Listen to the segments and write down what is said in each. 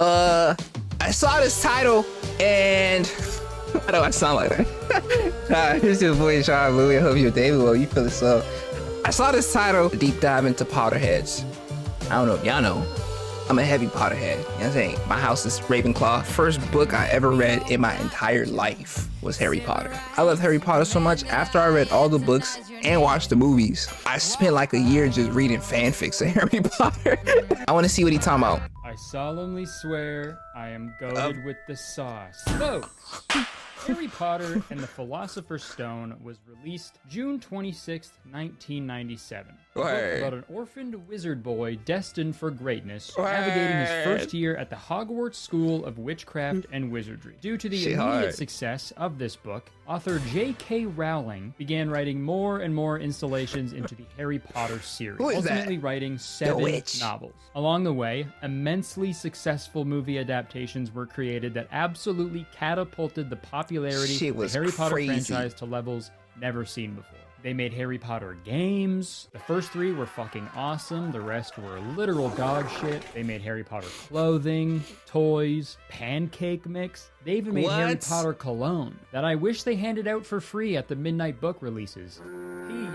I saw this title and why do I sound like that? Hi, this is your boy Sean Loui. I hope you're David. Well, you feel it so. I saw this title, deep dive into Potterheads. I don't know if y'all know. I'm a heavy Potterhead. You know what I'm saying? My house is Ravenclaw. First book I ever read in my entire life was Harry Potter. I love Harry Potter so much. After I read all the books and watched the movies, I spent like a year just reading fanfics of Harry Potter. I want to see what he's talking about. I solemnly swear I am goaded with the sauce. Folks, Harry Potter and the Philosopher's Stone was released June 26th, 1997. A book about an orphaned wizard boy destined for greatness, navigating his first year at the Hogwarts School of Witchcraft and Wizardry. Due to the immediate success of this book, author J.K. Rowling began writing more and more installations into the Harry Potter series, ultimately writing 7 novels. Along the way, immensely successful movie adaptations were created that absolutely catapulted the popularity of the Harry Potter franchise to levels never seen before. They made Harry Potter games. The first 3 were fucking awesome. The rest were literal dog shit. They made Harry Potter clothing, toys, pancake mix. They even made Harry Potter cologne that I wish they handed out for free at the midnight book releases.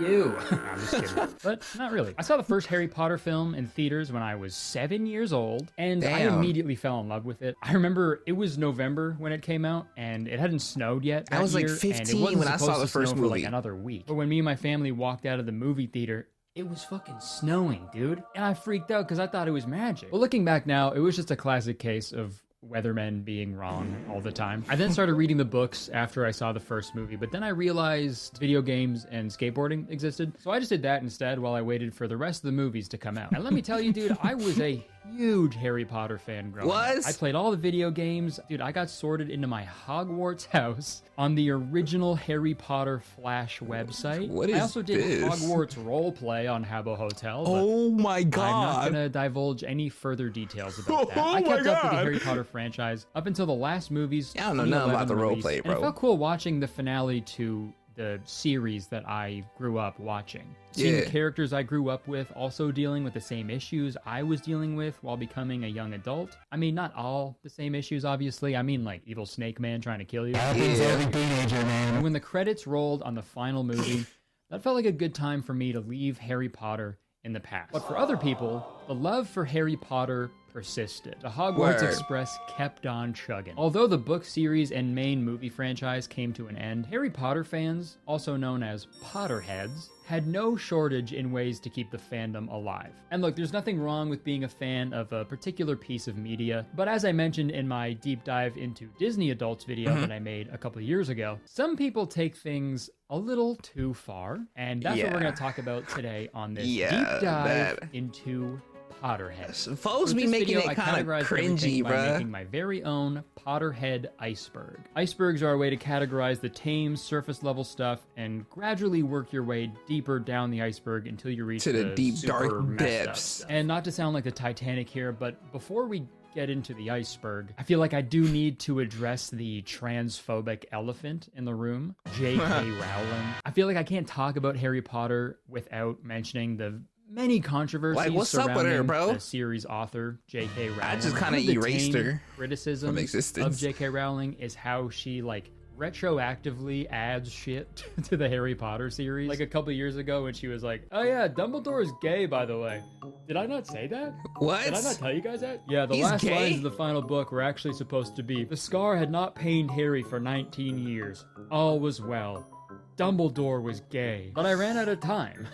You. I'm just kidding. But not really. I saw the first Harry Potter film in theaters when I was 7 years old, and I immediately fell in love with it. I remember it was November when it came out, and it hadn't snowed yet that I was year, like 15 when I saw the first movie. For like another week. But when me and my family walked out of the movie theater, it was fucking snowing, dude. And I freaked out because I thought it was magic. But looking back now, it was just a classic case of weathermen being wrong all the time. I then started reading the books after I saw the first movie, but then I realized video games and skateboarding existed. So I just did that instead while I waited for the rest of the movies to come out. And let me tell you, dude, I was a huge Harry Potter fan growing up. I played all the video games. Dude, I got sorted into my Hogwarts house on the original Harry Potter Flash website. I also did Hogwarts roleplay on Habbo Hotel. Oh my god. I'm not gonna divulge any further details about that. I kept up with the Harry Potter franchise up until the last movies. I don't know nothing about the roleplay, bro. And it felt cool watching the finale to the series that I grew up watching. Seeing the characters I grew up with also dealing with the same issues I was dealing with while becoming a young adult. I mean, not all the same issues, obviously. I mean, like evil Snake Man trying to kill you. And when the credits rolled on the final movie, that felt like a good time for me to leave Harry Potter in the past. But for other people, the love for Harry Potter persisted. The Hogwarts Express kept on chugging. Although the book series and main movie franchise came to an end, Harry Potter fans, also known as Potterheads, had no shortage in ways to keep the fandom alive. And look, there's nothing wrong with being a fan of a particular piece of media, but as I mentioned in my deep dive into Disney adults video that I made a couple of years ago, some people take things a little too far, and that's what we're going to talk about today on this deep dive into Potterhead. Folks be making it kind of cringy, bro. Making my very own Potterhead iceberg. Icebergs are a way to categorize the tame, surface-level stuff and gradually work your way deeper down the iceberg until you reach the deep, dark depths. And not to sound like the Titanic here, but before we get into the iceberg, I feel like I do need to address the transphobic elephant in the room, J.K. Rowling. I feel like I can't talk about Harry Potter without mentioning the many controversies surrounding the series author J.K. Rowling. I just kind of erased her criticism from existence of J.K. Rowling is how she retroactively adds shit to the Harry Potter series. Like a couple years ago when she was like, "Oh yeah, Dumbledore is gay, by the way." Did I not say that? What? Did I not tell you guys that? Yeah, the last lines of the final book were actually supposed to be, "The scar had not pained Harry for 19 years. All was well. Dumbledore was gay." But I ran out of time.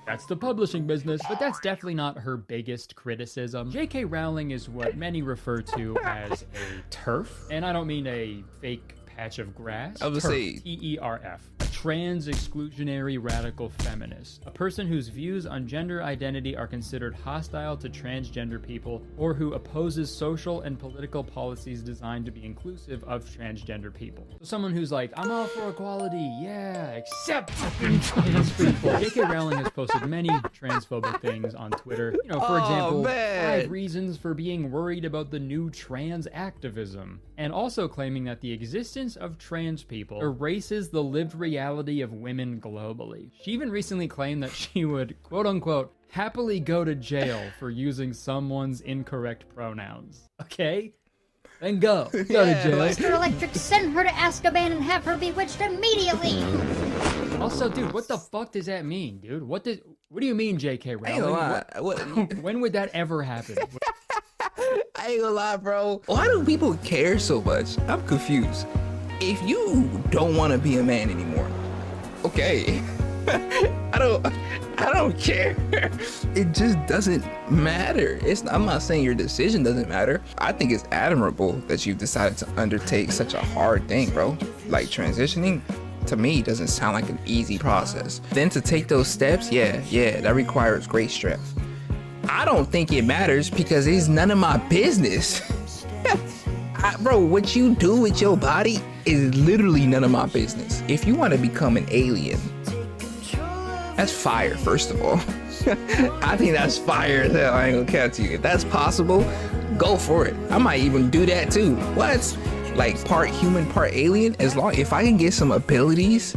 That's the publishing business, but that's definitely not her biggest criticism. J.K. Rowling is what many refer to as a TERF, and I don't mean a fake patch of grass. I would say TERF. A trans exclusionary radical feminist. A person whose views on gender identity are considered hostile to transgender people or who opposes social and political policies designed to be inclusive of transgender people. So someone who's like, "I'm all for equality, yeah, except fucking trans people." J.K. Rowling has posted many transphobic things on Twitter. You know, for example, 5 reasons for being worried about the new trans activism. And also claiming that the existence of trans people erases the lived reality sexuality of women globally. She even recently claimed that she would, quote unquote, happily go to jail for using someone's incorrect pronouns. Okay? Then go. Go to jail. Mr. Electric, send her to Azkaban and have her bewitched immediately. Also, dude, what the fuck does that mean, dude? What do you mean, J.K. Rowling? I ain't gonna lie. When would that ever happen? I ain't gonna lie, bro. Why do people care so much? I'm confused. If you don't want to be a man anymore, okay. I don't care. It just doesn't matter. I'm not saying your decision doesn't matter. I think it's admirable that you've decided to undertake such a hard thing, bro. Like transitioning, to me, doesn't sound like an easy process. Then to take those steps, yeah, that requires great strength. I don't think it matters because it's none of my business. Bro, what you do with your body is literally none of my business. If you want to become an alien, that's fire, first of all. I think that's fire as hell. I ain't gonna count to you. If that's possible, go for it. I might even do that too. What? Like part human, part alien? If I can get some abilities,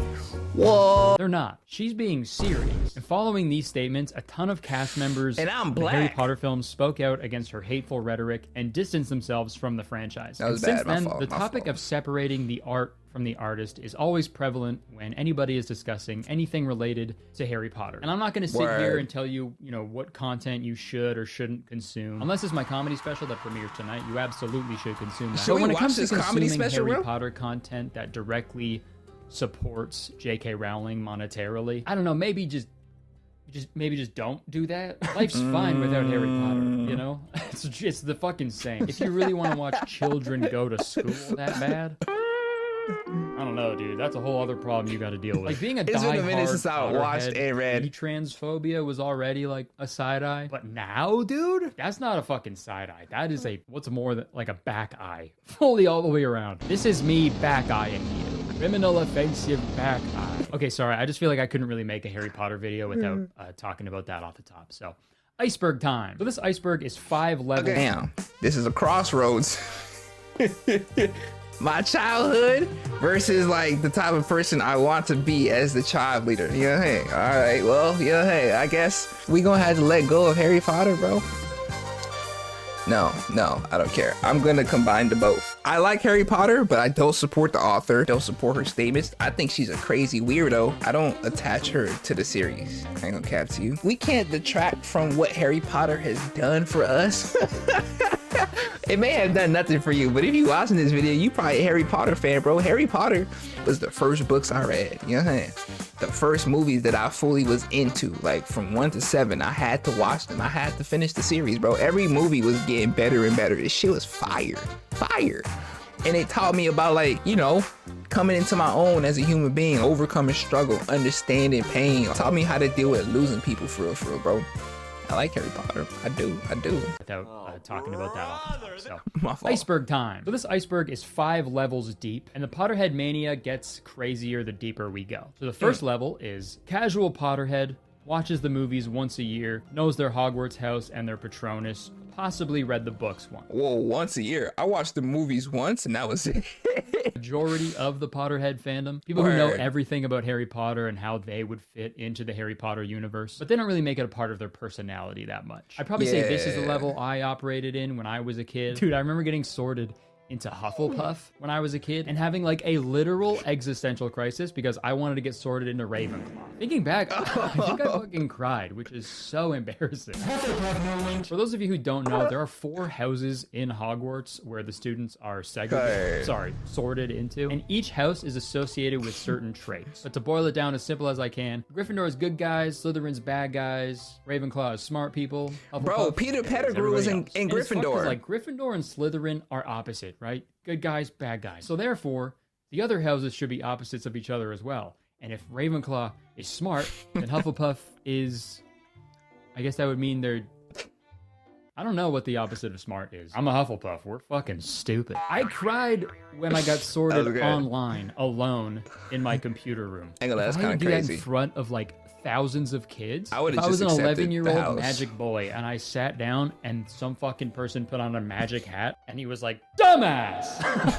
whoa. They're not. She's being serious. And following these statements, a ton of cast members and I'm of the black. Harry Potter films spoke out against her hateful rhetoric and distanced themselves from the franchise. That was and bad. since then, My fault. the topic of separating the art from the artist is always prevalent when anybody is discussing anything related to Harry Potter. And I'm not going to sit here and tell you, what content you should or shouldn't consume. Unless it's my comedy special that premieres tonight, you absolutely should consume that. Should we when it watch comes to this comedy consuming special, Harry bro? Potter content that directly supports J.K. Rowling monetarily, I don't know, maybe just don't do that. Life's fine without Harry Potter, It's the fucking same. If you really want to watch children go to school that bad, I don't know, dude. That's a whole other problem you got to deal with. Like being a It's been a minute diehard since I watched and read. transphobia was already like a side eye, but now, dude, that's not a fucking side eye. That is what's more than like a back eye, fully all the way around. This is me back eyeing you. Criminal offensive back eye. Okay, sorry. I just feel like I couldn't really make a Harry Potter video without talking about that off the top. So, iceberg time. So this iceberg is 5 levels. Okay. Damn, this is a crossroads. My childhood versus like the type of person I want to be as the child leader. Hey, all right, well, hey, I guess we gonna have to let go of Harry Potter, bro. No, I don't care. I'm gonna combine the both. I like Harry Potter, but I don't support the author, don't support her statements. I think she's a crazy weirdo. I don't attach her to the series. I ain't gonna cap to you. We can't detract from what Harry Potter has done for us. It may have done nothing for you, but if you watching this video, you probably a Harry Potter fan, bro. Harry Potter was the first books I read. You know what I'm saying? The first movies that I fully was into, like from 1 to 7, I had to watch them. I had to finish the series, bro. Every movie was getting better and better. This shit was fire. And it taught me about coming into my own as a human being, overcoming struggle, understanding pain. It taught me how to deal with losing people for real, bro. I like Harry Potter. I do. Without talking about that off the top. So, My fault. iceberg time. So this iceberg is 5 levels deep, and the Potterhead mania gets crazier the deeper we go. So the first level is casual Potterhead, watches the movies once a year, knows their Hogwarts house and their Patronus, possibly read the books once. Whoa, once a year. I watched the movies once and that was it. Majority of the Potterhead fandom, people who know Word. everything about Harry Potter and how they would fit into the Harry Potter universe, but they don't really make it a part of their personality that much. I'd probably say this is the level I operated in when I was a kid. Dude, I remember getting sorted into Hufflepuff when I was a kid and having like a literal existential crisis because I wanted to get sorted into Ravenclaw. Thinking back, I think I fucking cried, which is so embarrassing. For those of you who don't know, there are 4 houses in Hogwarts where the students are sorted into, and each house is associated with certain traits. But to boil it down as simple as I can, Gryffindor is good guys, Slytherin's bad guys, Ravenclaw is smart people. Bro, Peter Pettigrew was in Gryffindor. Like Gryffindor and Slytherin are opposite, right? Good guys, bad guys. So therefore, the other houses should be opposites of each other as well. And if Ravenclaw is smart, then Hufflepuff is... I guess that would mean they're... I don't know what the opposite of smart is. I'm a Hufflepuff. We're fucking stupid. I cried when I got sorted online, alone, in my computer room. Ain't gonna lie, that's If I kinda had to do that crazy. in front of like thousands of kids. I would If have I was just an accepted the 11-year-old house. magic boy and I sat down and some fucking person put on a magic hat and he was like, dumbass!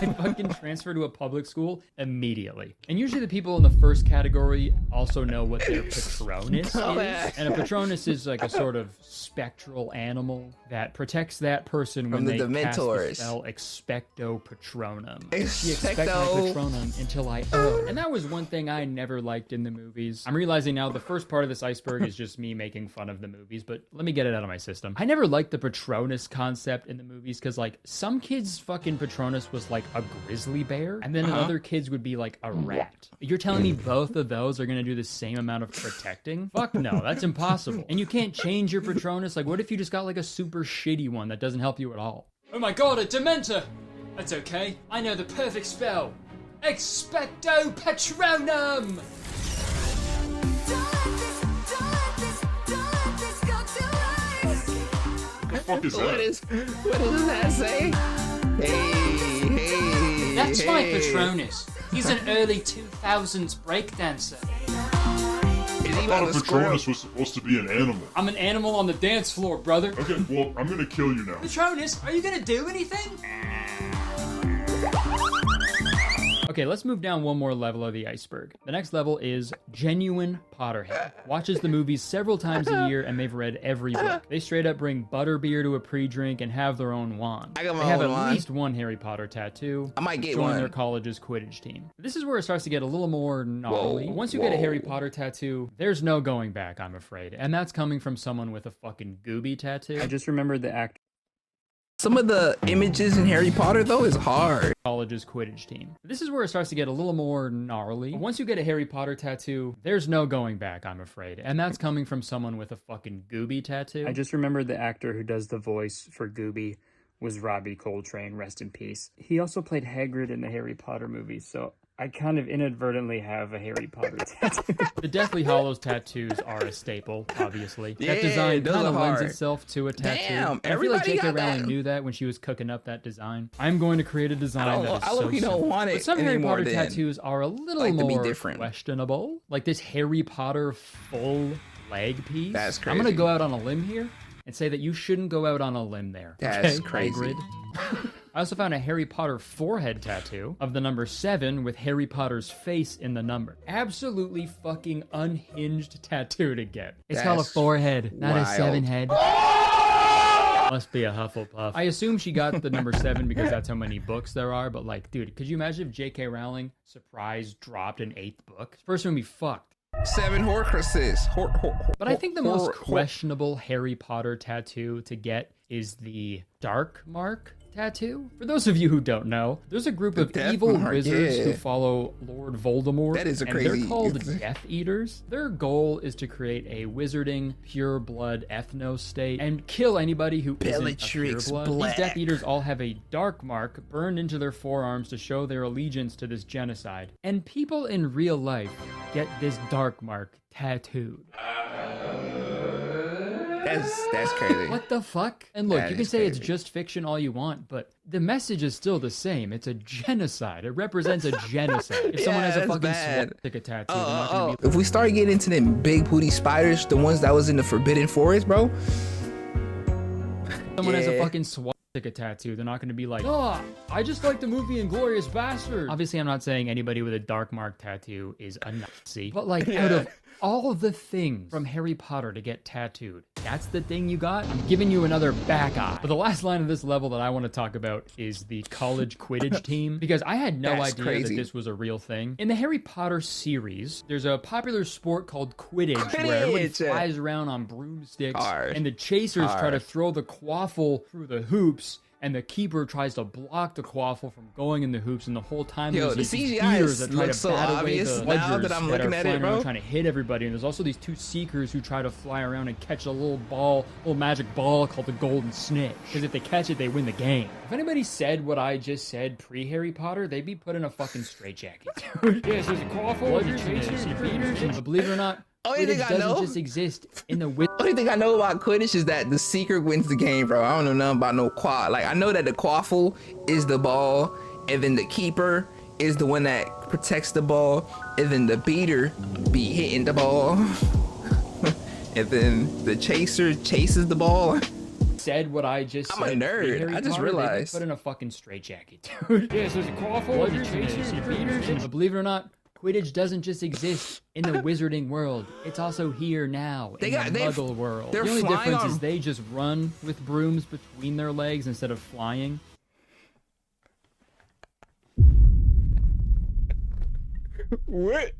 I'd fucking transfer to a public school immediately. And usually the people in the first category also know what their Patronus is. And a Patronus is like a sort of spectral animal that protects that person when From the they cast the Dementors. spell Expecto Patronum. Expecto. Expect my Patronum until I owe. And that was one thing I never liked in the movies. I'm realizing now the first part of this iceberg is just me making fun of the movies, but let me get it out of my system. I never liked the Patronus concept in the movies because, like, some kids' fucking Patronus was like a grizzly bear, and then other kids would be like a rat. You're telling me both of those are gonna do the same amount of protecting? Fuck no, that's impossible. And you can't change your Patronus. Like, what if you just got like a super shitty one that doesn't help you at all? Oh my god, a Dementor! That's okay. I know the perfect spell. Expecto Patronum! What the fuck is that? What does that say? Hey. That's my hey. Patronus. He's an early 2000s breakdancer. Is he I about thought to a squirrel? Patronus was supposed to be an animal. I'm an animal on the dance floor, brother. Okay, well, I'm gonna kill you now. Patronus, are you gonna do anything? Okay, let's move down one more level of the iceberg. The next level is genuine Potterhead. Watches the movies several times a year and they've read every book. They straight up bring butterbeer to a pre-drink and have their own wand. I got my They have own at wand. least one Harry Potter tattoo. I might get join one. their college's Quidditch team. This is where it starts to get a little more gnarly. Whoa, Once you get a whoa. Harry Potter tattoo, there's no going back, I'm afraid. And that's coming from someone with a fucking Gooby tattoo. I just remembered the actor. Some of the images in Harry Potter, though, is hard. College's Quidditch team. This is where it starts to get a little more gnarly. Once you get a Harry Potter tattoo, there's no going back, I'm afraid. And that's coming from someone with a fucking Gooby tattoo. I just remembered the actor who does the voice for Gooby was Robbie Coltrane, rest in peace. He also played Hagrid in the Harry Potter movies, so I kind of inadvertently have a Harry Potter tattoo. The Deathly Hallows tattoos are a staple, obviously. Yeah, that design those kind of are lends hard. itself to a tattoo. Damn, And I feel like everybody J.K. got that. Rowling knew that when she was cooking up that design. I'm going to create a design that is I so low-key don't simple. want it But some Harry anymore Potter then. tattoos are a little Like to be more different. questionable. Like this Harry Potter full leg piece. That's I'm going to crazy. go out on a limb here and say that you shouldn't go out on a limb there. That's okay, crazy. Hagrid? I also found a Harry Potter forehead tattoo of the number 7 with Harry Potter's face in the number. Absolutely fucking unhinged tattoo to get. It's called a That's forehead, not a wild. 7 head. Must be a Hufflepuff. I assume she got the number 7 because that's how many books there are, but like, dude, could you imagine if J.K. Rowling surprise dropped an 8th book? This person would be fucked. 7 Horcruxes. But I think the most questionable Harry Potter tattoo to get is the Dark Mark tattoo. For those of you who don't know, there's a group of Death evil Mark, wizards yeah. who follow Lord Voldemort. That is a and crazy- they're called Death Eaters. Their goal is to create a wizarding, pure blood ethno state and kill anybody who isn't a Bellatrix pure blood. Black. These Death Eaters all have a dark mark burned into their forearms to show their allegiance to this genocide. And people in real life get this dark mark tattooed. That's crazy. What the fuck? And look, That you can is say it's crazy. just fiction all you want, but the message is still the same. It's a genocide. It represents a genocide. If someone Yeah, has a that's fucking bad. swastika tattoo, they're not gonna be If we start getting into them big booty spiders, the ones that was in the Forbidden Forest, bro. someone has a Yeah. fucking swastika tattoo, they're not gonna be like, oh, I just like the movie Inglourious Bastard. Obviously, I'm not saying anybody with a dark mark tattoo is a Nazi, but like out of all the things from Harry Potter to get tattooed, that's the thing you got? I'm giving you another back eye. But the last line of this level that I want to talk about is the college Quidditch team, because I had no That's idea crazy. that this was a real thing. In the Harry Potter series, there's a popular sport called Quidditch, where everybody Quidditch. flies around on broomsticks, Hard. and the chasers try to Hard. throw the quaffle through the hoops, and the keeper tries to block the quaffle from going in the hoops, and the whole time Yo, there's the these CGI beaters that try looks to so bat away obvious the now ledgers that I'm that looking are at it, flying around bro. trying to hit everybody, and there's also these 2 seekers who try to fly around and catch a little ball, little magic ball called the golden snitch, because if they catch it, they win the game. If anybody said what I just said pre-Harry Potter, they'd be put in a fucking straitjacket. Yes, there's a quaffle, there's chasers, beaters, but believe it or not, Only thing Quidditch I doesn't know- just exist in the Only thing I know about Quidditch is that the seeker wins the game, bro. I don't know nothing about no quad. Like, I know that the quaffle is the ball, and then the keeper is the one that protects the ball, and then the beater be hitting the ball. and then the chaser chases the ball. Said what I just I'm a said. nerd. Harry I just Potter, they realized. put in a fucking straitjacket, dude. Yeah, so it's a quaffle, your chasers, your beaters. But believe it or not, Quidditch doesn't just exist in the wizarding world. It's also here now in the Muggle world. The only difference is they just run with brooms between their legs instead of flying. What?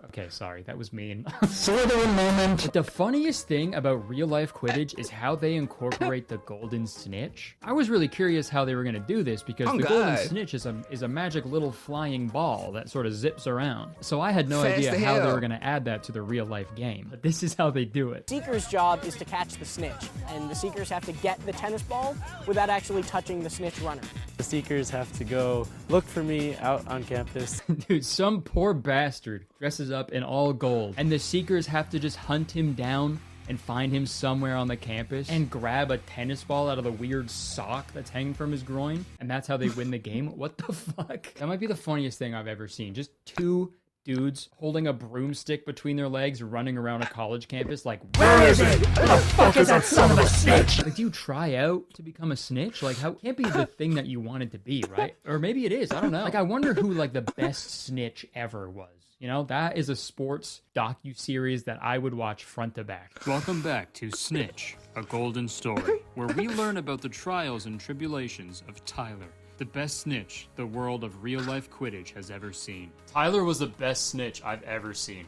Okay, sorry, that was mean. Slytherin moment. But the funniest thing about real-life Quidditch is how they incorporate the golden snitch. I was really curious how they were going to do this because the golden snitch is a magic little flying ball that sort of zips around. So I had no idea how they were going to add that to the real-life game. But this is how they do it. Seeker's job is to catch the snitch, and the Seekers have to get the tennis ball without actually touching the snitch runner. The Seekers have to go look for me out on campus. Dude, some poor bastard dresses up in all gold, and the Seekers have to just hunt him down and find him somewhere on the campus and grab a tennis ball out of the weird sock that's hanging from his groin, and that's how they win the game. What the fuck? That might be the funniest thing I've ever seen. Just two dudes holding a broomstick between their legs running around a college campus like, where is it? Where the fuck is that son of a snitch? Like, do you try out to become a snitch? Like, how can't be the thing that you wanted to be, right? Or maybe it is, I don't know. Like, I wonder who like the best snitch ever was. You know, that is a sports docu-series that I would watch front to back. Welcome back to Snitch, a golden story, where we learn about the trials and tribulations of Tyler, the best snitch the world of real-life Quidditch has ever seen. Tyler was the best snitch I've ever seen.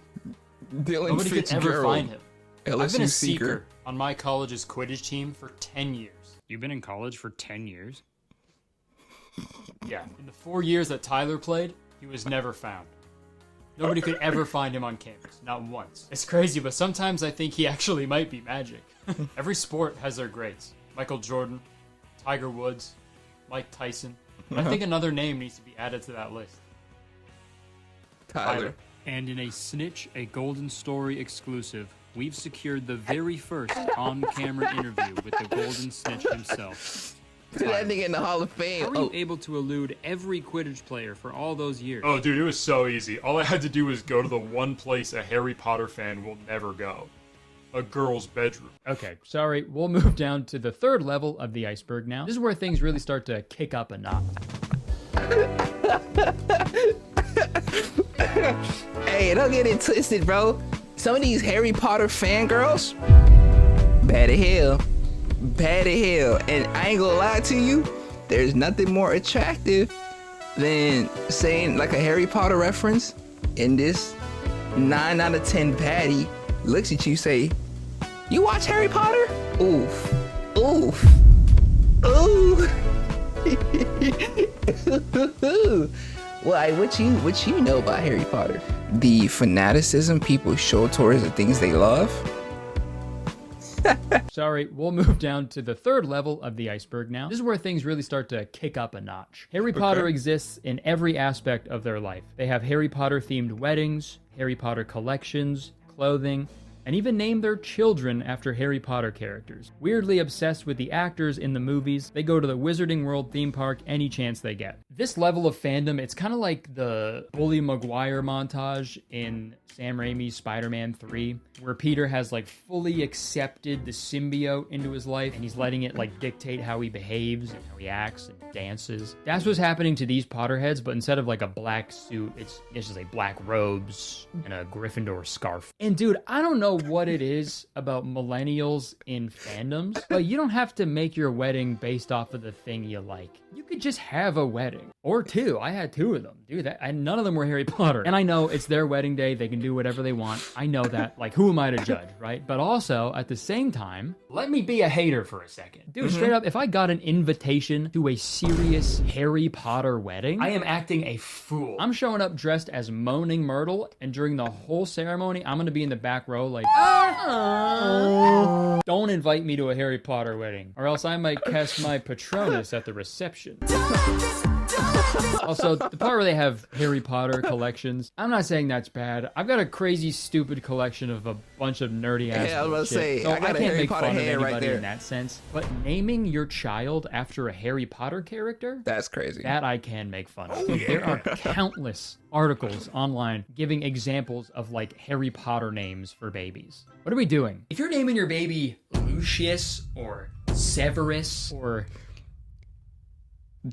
Nobody could ever find him. LSU I've been a seeker seeker on my college's Quidditch team for 10 years. You've been in college for 10 years? Yeah, in the 4 years that Tyler played, he was never found. Nobody could ever find him on campus, not once. It's crazy, but sometimes I think he actually might be magic. Every sport has their greats. Michael Jordan, Tiger Woods, Mike Tyson. But I think another name needs to be added to that list. Tyler. And in a Snitch, a golden story exclusive, we've secured the very first on-camera interview with the golden snitch himself. Put that nigga in the Hall of Fame. How were you able to elude every Quidditch player for all those years? Oh, dude, it was so easy. All I had to do was go to the one place a Harry Potter fan will never go. A girl's bedroom. Okay, sorry, we'll move down to the third level of the iceberg now. This is where things really start to kick up a notch. Hey, don't get it twisted, bro. Some of these Harry Potter fangirls, bad as hell. Bad as hell. And I ain't gonna lie to you, there's nothing more attractive than saying like a Harry Potter reference in this 9 out of 10 baddie looks at you, say, you watch Harry Potter? Oof. Oof. Ooh. Well, what you know about Harry Potter? The fanaticism people show towards the things they love. Sorry, we'll move down to the third level of the iceberg now. This is where things really start to kick up a notch. Harry Potter exists in every aspect of their life. They have Harry Potter themed weddings, Harry Potter collections, clothing, and even name their children after Harry Potter characters. Weirdly obsessed with the actors in the movies, they go to the Wizarding World theme park any chance they get. This level of fandom, it's kind of like the Bully Maguire montage in Sam Raimi's Spider-Man 3, where Peter has like fully accepted the symbiote into his life and he's letting it like dictate how he behaves and how he acts and dances. That's what's happening to these Potterheads, but instead of like a black suit, it's just like black robes and a Gryffindor scarf. And dude, I don't know what it is about millennials in fandoms, but you don't have to make your wedding based off of the thing you like. You could just have a wedding. Or two. I had two of them. Dude, none of them were Harry Potter. And I know it's their wedding day. They can do whatever they want. I know that. Like, who am I to judge, right? But also, at the same time, let me be a hater for a second. Dude, straight up, if I got an invitation to a serious Harry Potter wedding, I am acting a fool. I'm showing up dressed as Moaning Myrtle, and during the whole ceremony, I'm going to be in the back row like, don't invite me to a Harry Potter wedding, or else I might cast my Patronus at the reception. Also, the part where they have Harry Potter collections, I'm not saying that's bad. I've got a crazy, stupid collection of a bunch of nerdy ass Yeah, I was about to shit. say, So I got a can't Harry make Potter fun of hand right anybody there. in that sense. But naming your child after a Harry Potter character, That's crazy. that I can make fun of. Dude, there are countless articles online giving examples of like Harry Potter names for babies. What are we doing? If you're naming your baby Lucius or Severus or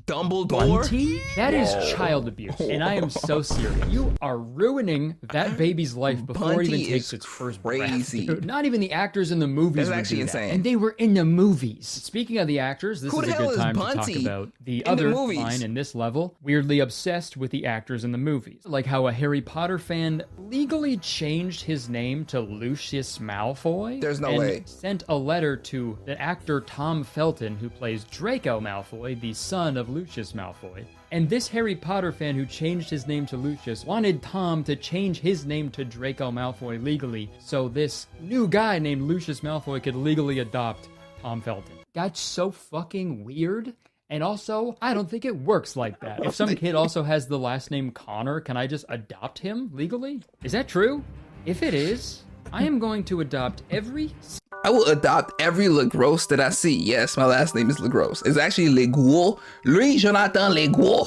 Dumbledore? Bunty? That is child abuse. And I am so serious. You are ruining that baby's life before it even Bunty takes is its first crazy. breath. Dude, not even the actors in the movies That's would actually do that. insane. And they were in the movies. Speaking of the actors, this Who is the a hell good is time to talk Bunty about the in the other movies? line in this level, weirdly obsessed with the actors in the movies. Like how a Harry Potter fan legally changed his name to Lucius Malfoy. There's no and way. Sent a letter to the actor Tom Felton, who plays Draco Malfoy, the son of Lucius Malfoy. And this Harry Potter fan who changed his name to Lucius wanted Tom to change his name to Draco Malfoy legally, so this new guy named Lucius Malfoy could legally adopt Tom Felton. That's so fucking weird. And also, I don't think it works like that. If some kid also has the last name Connor, can I just adopt him legally? Is that true? If it is, I am going to adopt every... I will adopt every LeGros that I see. Yes, my last name is LeGros. It's actually Leguo. Louis Jonathan Leguo.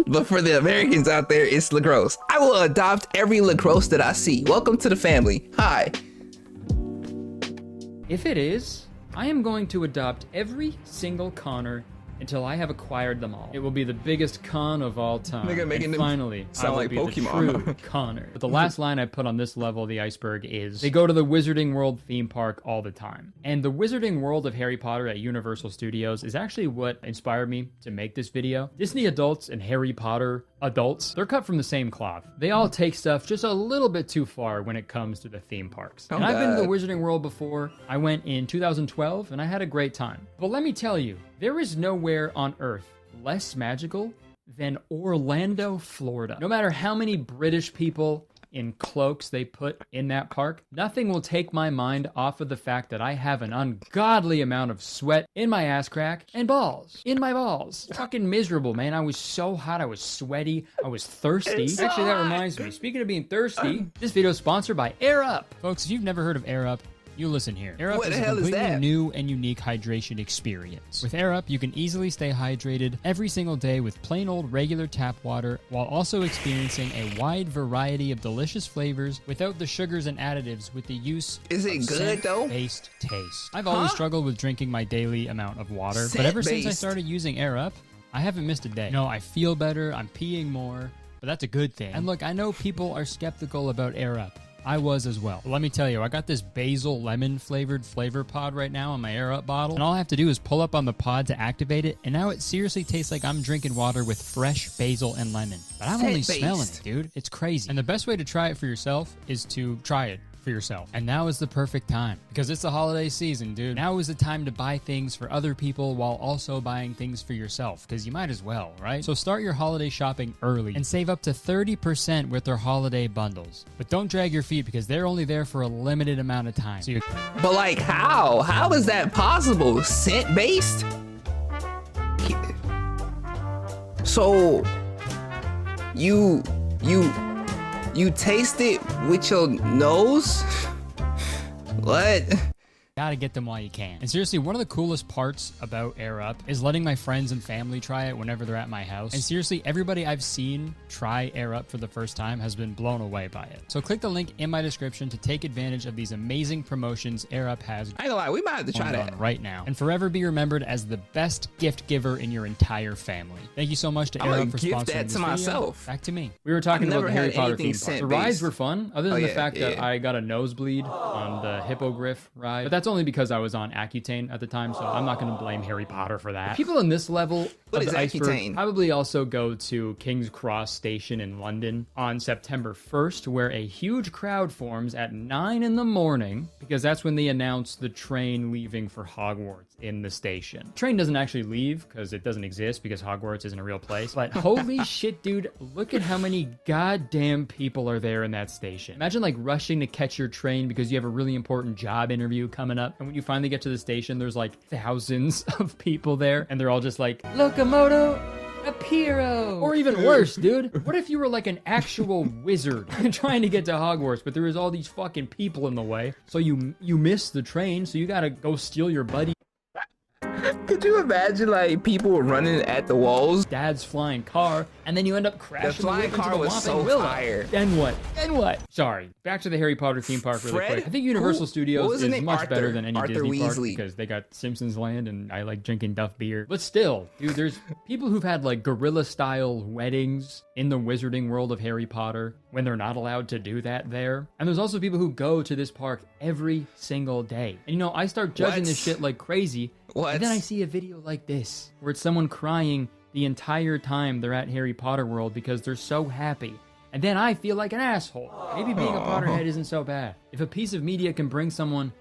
But for the Americans out there, it's LeGros. I will adopt every LeGros that I see. Welcome to the family. Hi. If it is, I am going to adopt every single Connor until I have acquired them all. It will be the biggest con of all time. Nigga making And them finally, I sound will like be Pokemon. the true Connor. But the last line I put on this level of the iceberg is, they go to the Wizarding World theme park all the time. And the Wizarding World of Harry Potter at Universal Studios is actually what inspired me to make this video. Disney adults and Harry Potter adults, they're cut from the same cloth. They all take stuff just a little bit too far when it comes to the theme parks. And I've been to the Wizarding World before. I went in 2012 and I had a great time. But let me tell you, there is nowhere on earth less magical than Orlando, Florida. No matter how many British people in cloaks they put in that park, nothing will take my mind off of the fact that I have an ungodly amount of sweat in my ass crack and balls. In my balls. Fucking miserable, man. I was so hot. I was sweaty. I was thirsty. Actually, that reminds me. Speaking of being thirsty, this video is sponsored by Air Up. Folks, if you've never heard of Air Up, you listen here. Air Up What is the a hell is completely that? new and unique hydration experience. With Air Up, you can easily stay hydrated every single day with plain old regular tap water while also experiencing a wide variety of delicious flavors without the sugars and additives with the use Is it of good, though? scent-based taste. I've always struggled with drinking my daily amount of water, but ever since I Scent-based. started using Air Up, I haven't missed a day. No, I feel better, I'm peeing more, but that's a good thing. And look, I know people are skeptical about Air Up. I was as well. But let me tell you, I got this basil lemon flavored flavor pod right now in my Air Up bottle. And all I have to do is pull up on the pod to activate it. And now it seriously tastes like I'm drinking water with fresh basil and lemon. But I'm only Scent-based. smelling it, dude. It's crazy. And the best way to try it for yourself is to try it for yourself. And now is the perfect time because it's the holiday season, dude. Now is the time to buy things for other people while also buying things for yourself because you might as well, right? So start your holiday shopping early and save up to 30% with their holiday bundles. But don't drag your feet because they're only there for a limited amount of time. So you But like, how? How is that possible? Scent-based? So, you taste it with your nose? What? gotta get them while you can. And seriously, one of the coolest parts about Air Up is letting my friends and family try it whenever they're at my house. And seriously, everybody I've seen try Air Up for the first time has been blown away by it. So click the link in my description to take advantage of these amazing promotions Air Up has I ain't gonna lie, we might have to try going that. on right now. And forever be remembered as the best gift giver in your entire family. Thank you so much to I'm Air gonna Up for gift sponsoring that this to video. myself. Back to me. We were talking I've about never the Harry had Potter anything theme park. The scent-based. rides were fun, other than Oh, the yeah, fact that yeah. I got a nosebleed on the Hippogriff ride. But that's only because I was on Accutane at the time, so I'm not going to blame Harry Potter for that. People in this level What of is the iceberg Accutane? probably also go to King's Cross Station in London on September 1st, where a huge crowd forms at 9 in the morning, because that's when they announce the train leaving for Hogwarts in the station. The train doesn't actually leave, because it doesn't exist, because Hogwarts isn't a real place. But holy shit, dude, look at how many goddamn people are there in that station. Imagine like rushing to catch your train because you have a really important job interview coming up, and when you finally get to the station, there's like thousands of people there, and they're all just like, look Sakamoto Apiro. Or even worse, dude. What if you were like an actual wizard trying to get to Hogwarts, but there was all these fucking people in the way, so you missed the train, so you gotta go steal your buddy. Could you imagine like people running at the walls? Dad's flying car, and then you end up crashing The flying into car the was Whomping so Willow. fire. Then what? Then what? Sorry. Back to the Harry Potter theme park really Fred? quick. I think Universal What Studios was his is name? much Arthur. better than any Arthur Disney park Weasley. because they got Simpsons Land, and I like drinking Duff beer. But still, dude, there's people who've had like guerrilla-style weddings in the wizarding world of Harry Potter when they're not allowed to do that there. And there's also people who go to this park every single day. And you know, I start judging this shit like crazy. What? And then I see a video like this, where it's someone crying the entire time they're at Harry Potter World because they're so happy. And then I feel like an asshole. Maybe being a Potterhead isn't so bad. If a piece of media can bring someone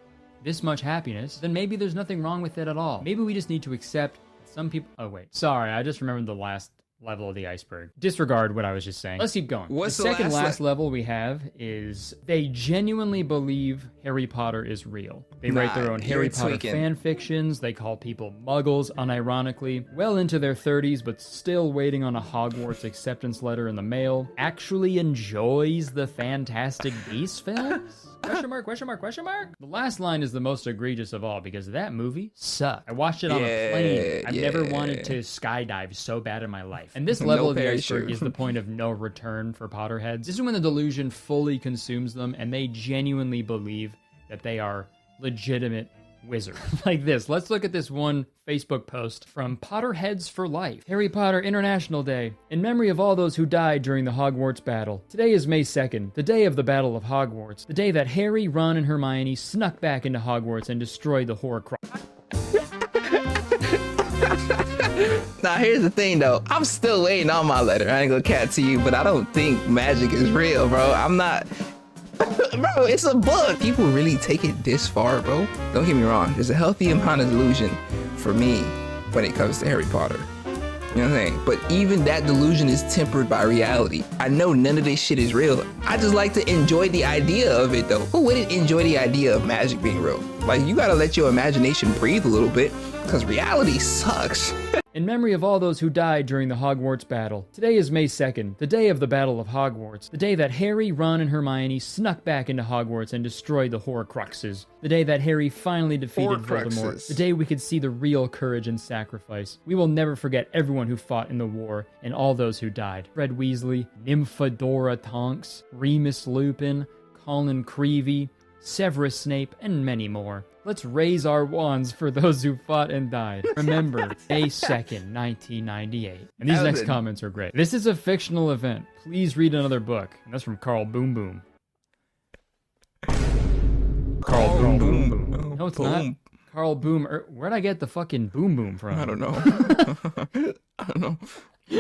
this much happiness, then maybe there's nothing wrong with it at all. Maybe we just need to accept some people... Oh, wait. Sorry, I just remembered the last level of the iceberg. Disregard what I was just saying. Let's keep going. What's the the second last last level we have is they genuinely believe Harry Potter is real. They write their own Harry Potter tweaking. fan fictions. They call people muggles, unironically. Well into their 30s, but still waiting on a Hogwarts acceptance letter in the mail. Actually enjoys the Fantastic Beasts films? Question mark, question mark, question mark? The last line is the most egregious of all because that movie sucked. I watched it on a plane. I've never wanted to skydive so bad in my life. And this level No of the parachute. iceberg is the point of no return for Potterheads. This is when the delusion fully consumes them and they genuinely believe that they are legitimate wizards. Like this. Let's look at this one Facebook post from Potterheads for Life. Harry Potter International Day. In memory of all those who died during the Hogwarts battle. Today is May 2nd, the day of the Battle of Hogwarts. The day that Harry, Ron, and Hermione snuck back into Hogwarts and destroyed the Horcrux. Now here's the thing though, I'm still waiting on my letter. I ain't gonna cat to you, but I don't think magic is real, bro. I'm not. Bro, it's a book. People really take it this far, bro. Don't get me wrong. There's a healthy amount of delusion for me when it comes to Harry Potter. You know what I'm saying? But even that delusion is tempered by reality. I know none of this shit is real. I just like to enjoy the idea of it though. Who wouldn't enjoy the idea of magic being real? Like, you gotta let your imagination breathe a little bit, because reality sucks. In memory of all those who died during the Hogwarts battle. Today is May 2nd, the day of the Battle of Hogwarts. The day that Harry, Ron, and Hermione snuck back into Hogwarts and destroyed the Horcruxes. The day that Harry finally defeated Voldemort. The day we could see the real courage and sacrifice. We will never forget everyone who fought in the war and all those who died. Fred Weasley, Nymphadora Tonks, Remus Lupin, Colin Creevey, Severus Snape, and many more. Let's raise our wands for those who fought and died. Remember, May 2nd, 1998. And these next comments are great. This is a fictional event. Please read another book. And that's from Carl Boom Boom. Carl Boom Boom. No, it's not. Carl Boom. Where'd I get the fucking Boom Boom from? I don't know. I don't know.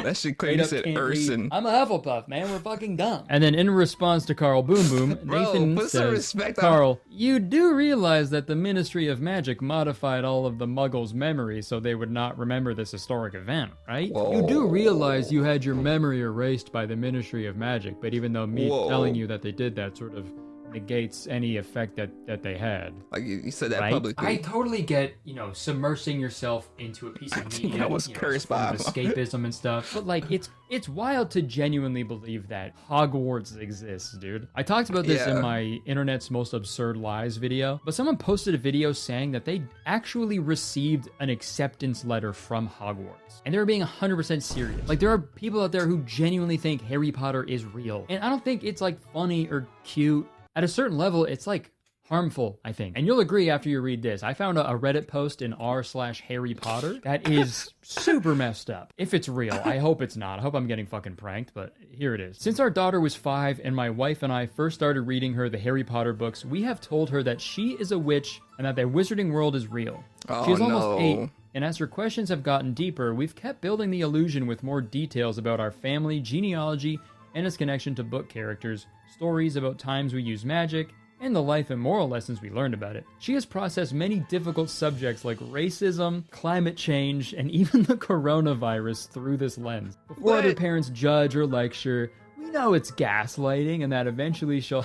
That shit crazy said Urson. I'm a Hufflepuff, man. We're fucking dumb. And then in response to Carl Boom Boom, Nathan put some says, respect on- Carl, you do realize that the Ministry of Magic modified all of the Muggles' memories so they would not remember this historic event, right? You do realize you had your memory erased by the Ministry of Magic, but even though me telling you that they did that sort of negates any effect that they had. Like you said that right? publicly. I totally get, submersing yourself into a piece of media. That was cursed by escapism and stuff. But like, it's wild to genuinely believe that Hogwarts exists, dude. I talked about this in my Internet's Most Absurd Lies video, but someone posted a video saying that they actually received an acceptance letter from Hogwarts. And they were being 100% serious. Like, there are people out there who genuinely think Harry Potter is real. And I don't think it's like funny or cute. At a certain level, it's like harmful, I think. And you'll agree after you read this. I found a Reddit post in r/Harry Potter that is super messed up. If it's real, I hope it's not. I hope I'm getting fucking pranked, but here it is. Since our daughter was 5 and my wife and I first started reading her the Harry Potter books, we have told her that she is a witch and that the wizarding world is real. She is almost 8. And as her questions have gotten deeper, we've kept building the illusion with more details about our family, genealogy, and its connection to book characters, stories about times we use magic, and the life and moral lessons we learned about it. She has processed many difficult subjects like racism, climate change, and even the coronavirus through this lens. Before other parents judge or lecture, we know it's gaslighting and that eventually she'll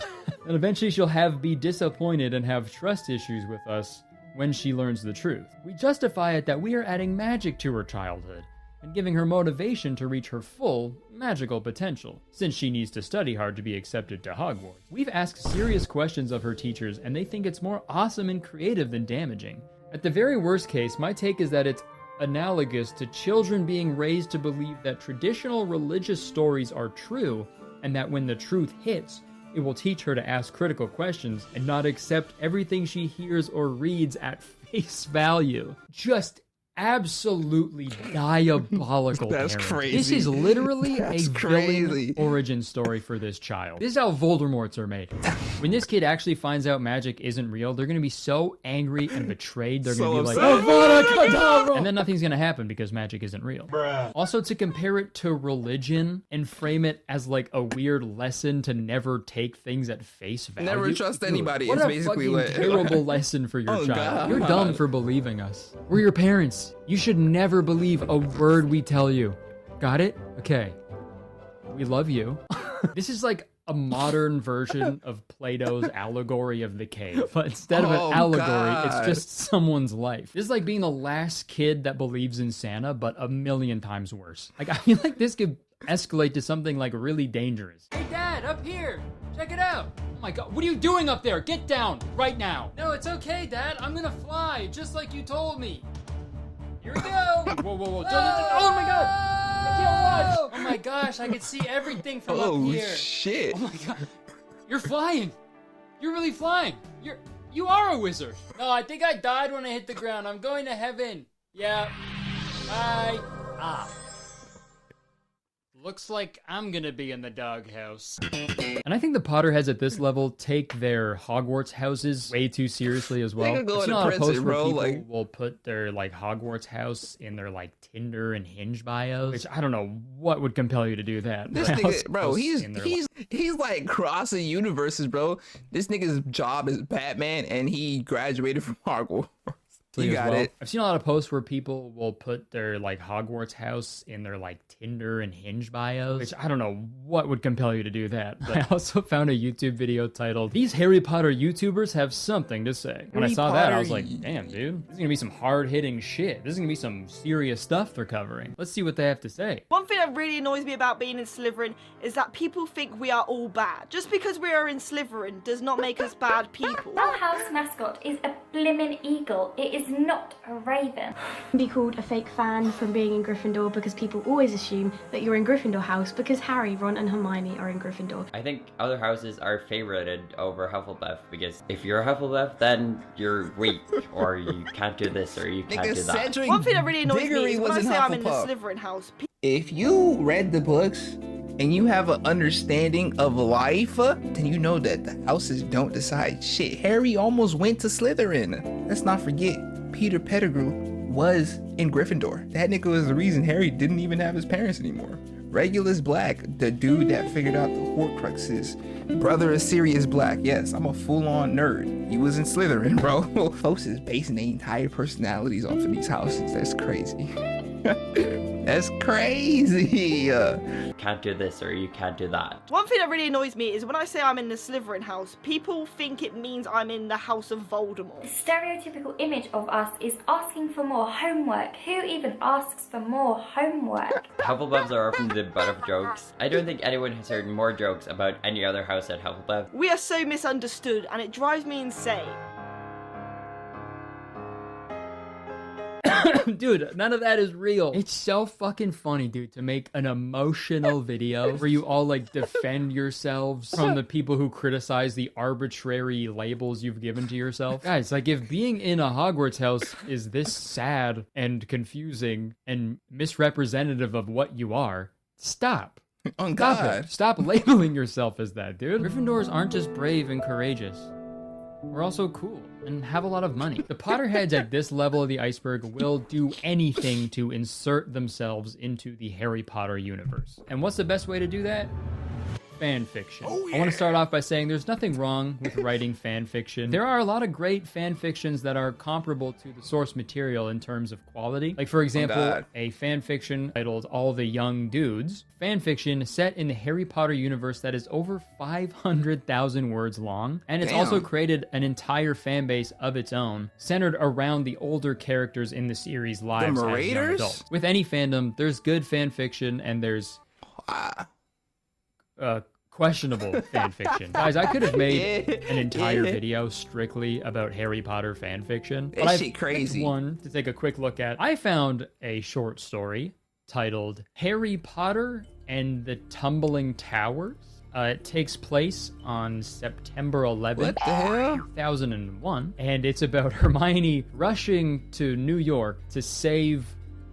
be disappointed and have trust issues with us when she learns the truth. We justify it that we are adding magic to her childhood. and giving her motivation to reach her full magical potential, since she needs to study hard to be accepted to Hogwarts. We've asked serious questions of her teachers, and they think it's more awesome and creative than damaging. At the very worst case, my take is that it's analogous to children being raised to believe that traditional religious stories are true, and that when the truth hits, it will teach her to ask critical questions and not accept everything she hears or reads at face value. Just absolutely diabolical. That's parent. crazy. This is literally That's a crazy. villain origin story for this child. This is how Voldemorts are made. When this kid actually finds out magic isn't real, they're going to be so angry and betrayed. They're going to be like, "Oh, and then nothing's going to happen because magic isn't real. Also, to compare it to religion and frame it as like a weird lesson to never take things at face value. Never trust anybody. What It's a basically fucking what. terrible lesson for your Oh, child. God. You're dumb for believing us. We're your parents. You should never believe a word we tell you. Got it? Okay. We love you. This is like a modern version of Plato's allegory of the cave. But instead of Oh, an allegory, God. it's just someone's life. This is like being the last kid that believes in Santa, but a million times worse. Like, I feel like this could escalate to something like really dangerous. Hey, Dad, up here. Check it out. Oh my God, what are you doing up there? Get down right now. No, it's okay, Dad. I'm gonna fly, just like you told me. Here we go. Whoa, whoa, whoa. Oh my God. I can't watch. Oh my gosh, I can see everything from up Oh here. shit! Oh my God. You're flying. You're really flying. You are a wizard. No, I think I died when I hit the ground. I'm going to heaven. Yeah. Bye. Ah. Looks like I'm gonna be in the doghouse. And I think the Potterheads at this level take their Hogwarts houses way too seriously as well. They could go I've seen into a lot of posts prison, where bro, people like- will put their like Hogwarts house in their like Tinder and Hinge bios, which I don't know what would compel you to do that. This but nigga, house bro, in their, he's like crossing universes, bro. This nigga's job is Batman, and he graduated from Hogwarts. You as got well. it. I've seen a lot of posts where people will put their like Hogwarts house in their like Tinder and Hinge bios, which I don't know what would compel you to do that. But I also found a YouTube video titled "These Harry Potter YouTubers Have Something to Say." When I Harry saw that, I Potter was like, "Damn, dude, this is gonna be some hard-hitting shit. This is gonna be some serious stuff they're covering. Let's see what they have to say." One thing that really annoys me about being in Slytherin is that people think we are all bad. Just because we are in Slytherin does not make us bad people. Our house mascot is a blimmin' eagle. It is not a raven. Be called a fake fan from being in Gryffindor because people always assume that you're in Gryffindor house because Harry, Ron and Hermione are in Gryffindor. I think other houses are favorited over Hufflepuff because if you're a Hufflepuff, then you're weak, or you can't do this, or you can't do that. Cedric One thing that really annoys me Diggory is when I was in say I'm in the Hufflepuff. Slytherin house, If you read the books and you have an understanding of life, then you know that the houses don't decide shit. Harry almost went to Slytherin. Let's not forget, Peter Pettigrew was in Gryffindor. That nigga was the reason Harry didn't even have his parents anymore. Regulus Black, the dude that figured out the Horcruxes. Brother of Sirius Black, yes, I'm a full-on nerd. He was in Slytherin, bro. Folks is basing their entire personalities off of these houses. That's crazy. That's crazy. Can't do this, or you can't do that. one thing that really annoys me is when I say I'm in the Slytherin house, people think it means I'm in the house of Voldemort. The stereotypical image of us is asking for more homework. Who even asks for more homework? Hufflepuffs are often the butt of jokes. I don't think anyone has heard more jokes about any other house than Hufflepuff. We are so misunderstood and it drives me insane. Dude, none of that is real. It's so fucking funny, dude, to make an emotional video where you all like defend yourselves from the people who criticize the arbitrary labels you've given to yourself. Guys, like if being in a Hogwarts house is this sad and confusing and misrepresentative of what you are, stop. On Stop God. it. Stop labeling yourself as that, dude. Gryffindors aren't just brave and courageous. We're also cool and have a lot of money. The Potterheads at this level of the iceberg will do anything to insert themselves into the Harry Potter universe. And what's the best way to do that? fan fiction. I want to start off by saying there's nothing wrong with writing fan fiction. There are a lot of great fan fictions that are comparable to the source material in terms of quality. Like, for example, a fan fiction titled All the Young Dudes. Fan fiction set in the Harry Potter universe that is over 500,000 words long. And it's also created an entire fan base of its own, centered around the older characters in the series' lives as young adults. With any fandom, there's good fan fiction and there's questionable fan fiction. Guys, I could have made an entire video strictly about Harry Potter fan fiction. But I've picked one to take a quick look at. I found a short story titled Harry Potter and the Tumbling Towers. It takes place on September 11th, 2001, and it's about Hermione rushing to New York to save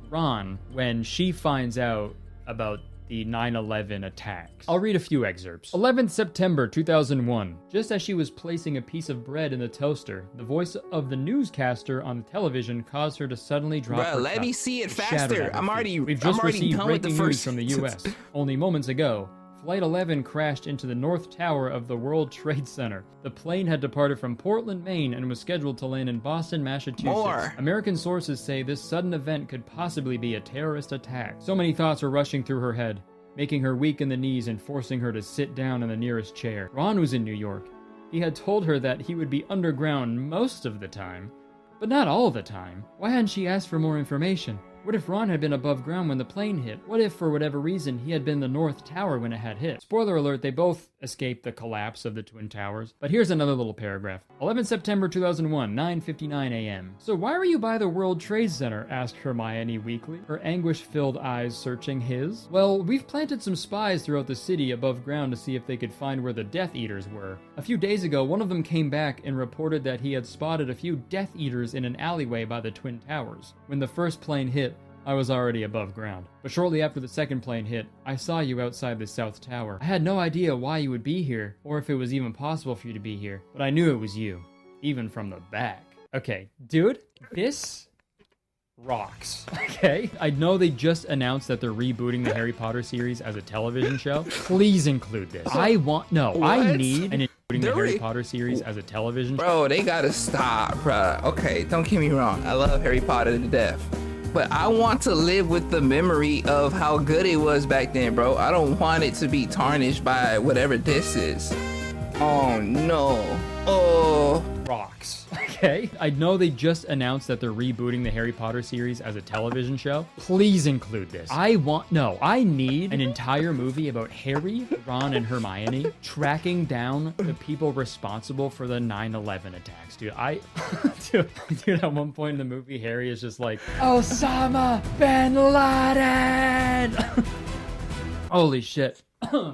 Ron when she finds out about the 9/11 attacks. I'll read a few excerpts. 11th September 2001. Just as she was placing a piece of bread in the toaster, the voice of the newscaster on the television caused her to suddenly drop her let cup. me see it Shattered faster. at her feet. We've just received breaking news from the U.S. Only moments ago. Flight 11 crashed into the North Tower of the World Trade Center. The plane had departed from Portland, Maine, and was scheduled to land in Boston, Massachusetts. American sources say this sudden event could possibly be a terrorist attack. So many thoughts were rushing through her head, making her weak in the knees and forcing her to sit down in the nearest chair. Ron was in New York. He had told her that he would be underground most of the time, but not all the time. Why hadn't she asked for more information? What if Ron had been above ground when the plane hit? What if, for whatever reason, he had been in the North Tower when it had hit? Spoiler alert, they both escaped the collapse of the Twin Towers. But here's another little paragraph. 11 September 2001, 9:59 a.m. So why were you by the World Trade Center? Asked Hermione weakly, her anguish-filled eyes searching his. Well, we've planted some spies throughout the city above ground to see if they could find where the Death Eaters were. A few days ago, one of them came back and reported that he had spotted a few Death Eaters in an alleyway by the Twin Towers. When the first plane hit, I was already above ground. But shortly after the second plane hit, I saw you outside the South Tower. I had no idea why you would be here, or if it was even possible for you to be here, but I knew it was you, even from the back. Okay, dude, this rocks. Okay? I know they just announced that they're rebooting the Harry Potter series as a television show. Please include this. I need an the Harry Potter series as a television show. Bro, they gotta stop, bro. Okay, don't get me wrong. I love Harry Potter to death. But I want to live with the memory of how good it was back then, bro. I don't want it to be tarnished by whatever this is. Oh, no. Oh. Rocks. Okay? I know they just announced that they're rebooting the Harry Potter series as a television show. Please include this. I need an entire movie about Harry, Ron, and Hermione tracking down the people responsible for the 9/11 attacks, dude. Dude, at one point in the movie, Harry is just like, Osama bin Laden! Holy shit.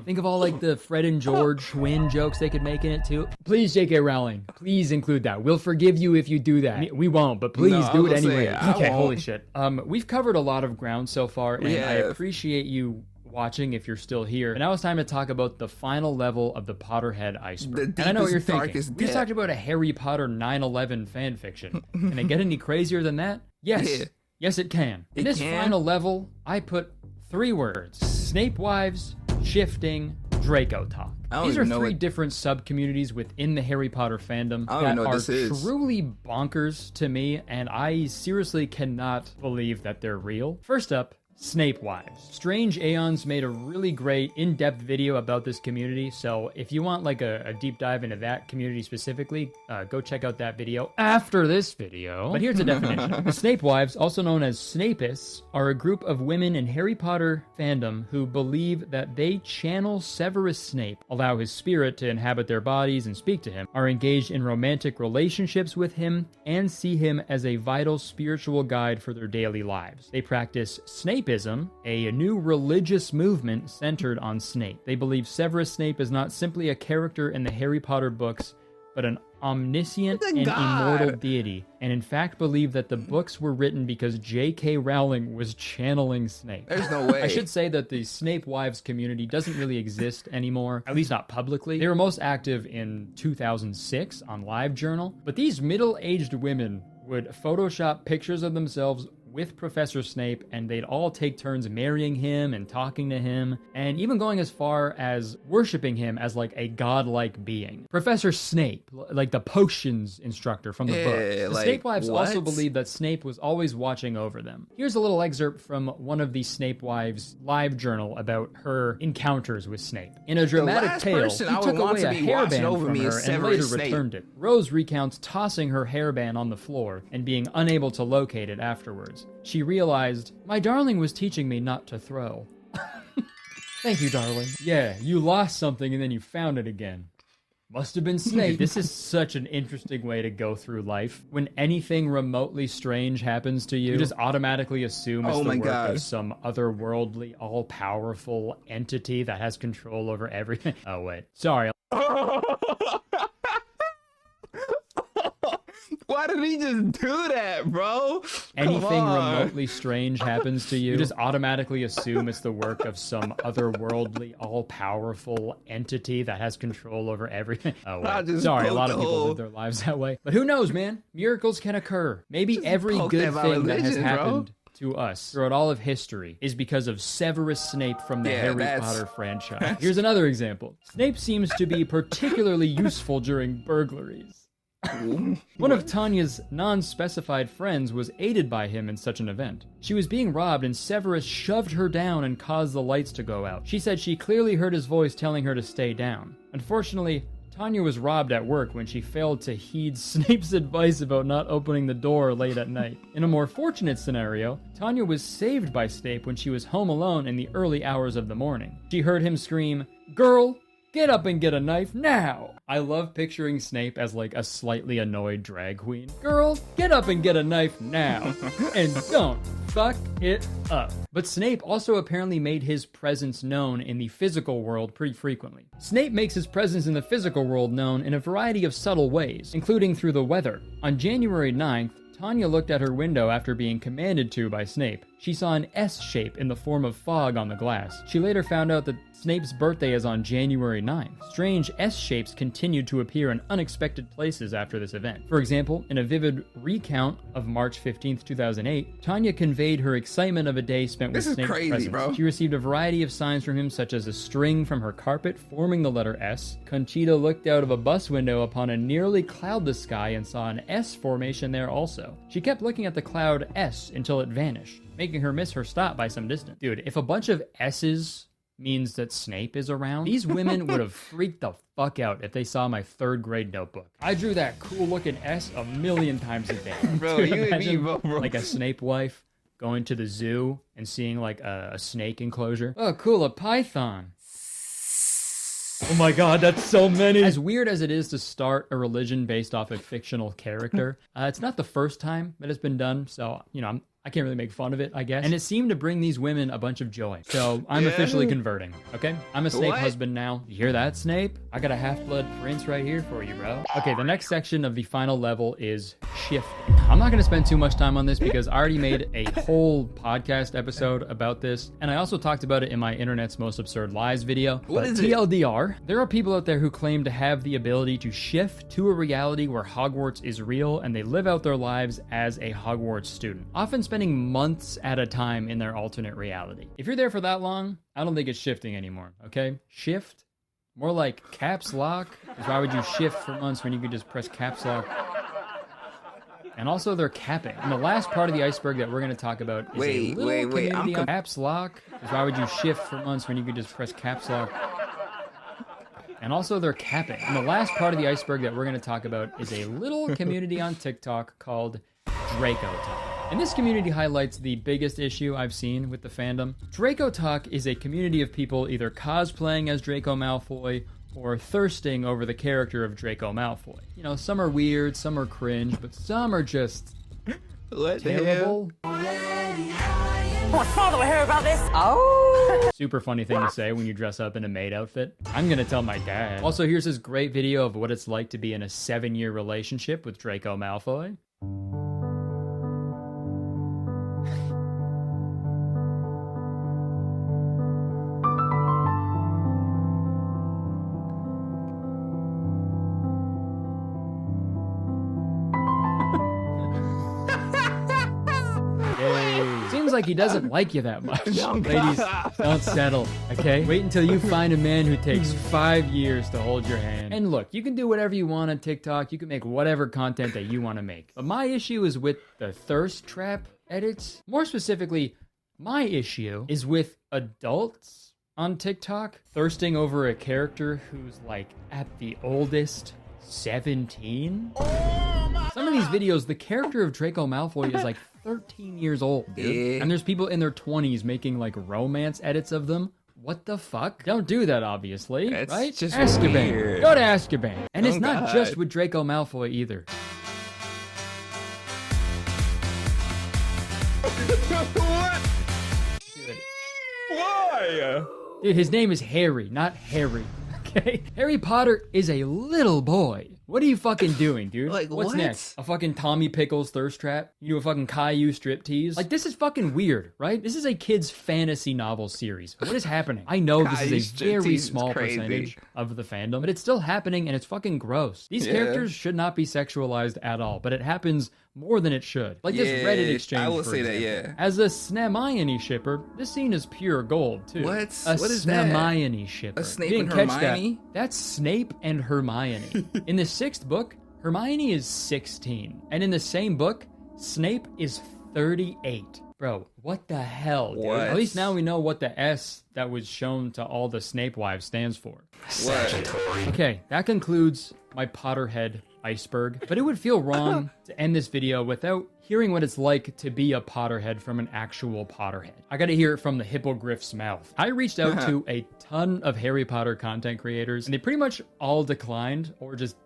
Think of all like the Fred and George Schwinn jokes they could make in it too. Please, J.K. Rowling, please include that. We'll forgive you if you do that. We won't, but please do it anyway. Okay, holy shit. We've covered a lot of ground so far, and I appreciate you watching if you're still here. And now it's time to talk about the final level of the Potterhead iceberg. And I know what you're thinking. We talked about a Harry Potter 9/11 fan fiction. Can it get any crazier than that? Yes. Yes, it can. In this final level, I put 3 words. Snape wives, shifting, Draco talk. These are 3 different sub-communities within the Harry Potter fandom that are truly bonkers to me, and I seriously cannot believe that they're real. First up, Snape wives. Strange Aeons made a really great in-depth video about this community, so if you want like a deep dive into that community specifically, go check out that video after this video. But here's the definition. The Snape wives, also known as Snapists, are a group of women in Harry Potter fandom who believe that they channel Severus Snape, allow his spirit to inhabit their bodies and speak to him, are engaged in romantic relationships with him, and see him as a vital spiritual guide for their daily lives. They practice Snape, a new religious movement centered on Snape. They believe Severus Snape is not simply a character in the Harry Potter books, but an omniscient and immortal deity, and in fact believe that the books were written because J.K. Rowling was channeling Snape. There's no way. I should say that the Snape wives community doesn't really exist anymore, at least not publicly. They were most active in 2006 on LiveJournal, but these middle-aged women would Photoshop pictures of themselves with Professor Snape, and they'd all take turns marrying him and talking to him, and even going as far as worshiping him as like a godlike being. Professor Snape, like the potions instructor from the book. The Snape wives also believed that Snape was always watching over them. Here's a little excerpt from one of the Snape wives' live journal about her encounters with Snape. In a dramatic tale, he took away a hairband from her and later returned it. Rose recounts tossing her hairband on the floor and being unable to locate it afterwards. She realized, "My darling was teaching me not to throw." Thank you, darling. Yeah, you lost something and then you found it again. Must have been Snape. This is such an interesting way to go through life. When anything remotely strange happens to you, you just automatically assume it's the work of some otherworldly, all-powerful entity that has control over everything. Oh, wait. Sorry. Why did he just do that, bro? Anything remotely strange happens to you just automatically assume it's the work of some otherworldly, all-powerful entity that has control over everything. Oh, wait. Sorry, a lot of people live their lives that way. But who knows, man? Miracles can occur. Maybe every good thing that has happened to us throughout all of history is because of Severus Snape from the Harry Potter franchise. Here's another example. Snape seems to be particularly useful during burglaries. One of Tanya's non-specified friends was aided by him in such an event. She was being robbed and Severus shoved her down and caused the lights to go out. She said she clearly heard his voice telling her to stay down. Unfortunately, Tanya was robbed at work when she failed to heed Snape's advice about not opening the door late at night. In a more fortunate scenario, Tanya was saved by Snape when she was home alone in the early hours of the morning. She heard him scream, "Girl, get up and get a knife now!" I love picturing Snape as like a slightly annoyed drag queen. "Girl, get up and get a knife now! And don't fuck it up." But Snape also apparently made his presence known in the physical world pretty frequently. Snape makes his presence in the physical world known in a variety of subtle ways, including through the weather. On January 9th, Tanya looked at her window after being commanded to by Snape. She saw an S shape in the form of fog on the glass. She later found out that Snape's birthday is on January 9th. Strange S shapes continued to appear in unexpected places after this event. For example, in a vivid recount of March 15th, 2008, Tanya conveyed her excitement of a day spent with Snape's presence. Bro. She received a variety of signs from him, such as a string from her carpet forming the letter S. Conchita looked out of a bus window upon a nearly cloudless sky and saw an S formation there also. She kept looking at the cloud S until it vanished, making her miss her stop by some distance. Dude, if a bunch of S's means that Snape is around, these women would have freaked the fuck out if they saw my 3rd grade notebook. I drew that cool looking S a million times a day. Bro, Dude, you and me, bro. Like a Snape wife going to the zoo and seeing like a snake enclosure. Oh, cool, a python. Oh my god, that's so many! As weird as it is to start a religion based off a fictional character, it's not the first time that it's been done, so, you know, I can't really make fun of it, I guess. And it seemed to bring these women a bunch of joy. So I'm officially converting, okay? I'm a Snape husband now. You hear that, Snape? I got a half-blood prince right here for you, bro. Okay, the next section of the final level is shifting. I'm not going to spend too much time on this because I already made a whole podcast episode about this, and I also talked about it in my Internet's Most Absurd Lies video. What is TLDR, there are people out there who claim to have the ability to shift to a reality where Hogwarts is real, and they live out their lives as a Hogwarts student, often spending months at a time in their alternate reality. If you're there for that long, I don't think it's shifting anymore, okay? Shift? More like caps lock? Because why would you shift for months when you could just press caps lock? And also they're capping. And the last part of the iceberg that we're going to talk about is a little community on caps lock. Because why would you shift for months when you could just press caps lock? And also they're capping. And the last part of the iceberg that we're going to talk about is a little community on TikTok called Draco Talk. And this community highlights the biggest issue I've seen with the fandom. Draco Talk is a community of people either cosplaying as Draco Malfoy or thirsting over the character of Draco Malfoy. You know, some are weird, some are cringe, but some are just terrible. What father will hear about this? Oh! Super funny thing to say when you dress up in a maid outfit. I'm gonna tell my dad. Also, here's this great video of what it's like to be in a 7-year relationship with Draco Malfoy. like he doesn't like you that much. Ladies, don't settle, okay? Wait until you find a man who takes 5 years to hold your hand. And look, you can do whatever you want on TikTok. You can make whatever content that you want to make. But my issue is with the thirst trap edits. More specifically, my issue is with adults on TikTok thirsting over a character who's like at the oldest 17. Some of these videos, the character of Draco Malfoy is like 13 years old, dude. Yeah. And there's people in their 20s making like romance edits of them. What the fuck? Don't do that, obviously, That's right? just Azkaban. weird. Go to Azkaban. And it's Oh, not God. just with Draco Malfoy either. What? Dude. Why? Dude, his name is Harry, not Harry. Okay? Harry Potter is a little boy. What are you fucking doing, dude? Like, What's what? next? A fucking Tommy Pickles thirst trap? You do a fucking Caillou striptease? Like, this is fucking weird, right? This is a kid's fantasy novel series. What is happening? I know this Caillou is a very striptease is small crazy. percentage of the fandom, but it's still happening and it's fucking gross. These Yeah. characters should not be sexualized at all, but it happens more than it should. Like this Yeah, Reddit exchange, I will for say that, example. yeah. As a Snamione shipper, this scene is pure gold, too. What? A What is that? Snamione shipper. A Snape You and didn't catch Hermione? that. That's Snape and Hermione. In the 6th book, Hermione is 16. And in the same book, Snape is 38. Bro, what the hell, dude? What? At least now we know what the S that was shown to all the Snape wives stands for. What? Okay, that concludes my Potterhead iceberg. But it would feel wrong to end this video without hearing what it's like to be a Potterhead from an actual Potterhead. I gotta hear it from the hippogriff's mouth. I reached out to a ton of Harry Potter content creators, and they pretty much all declined or just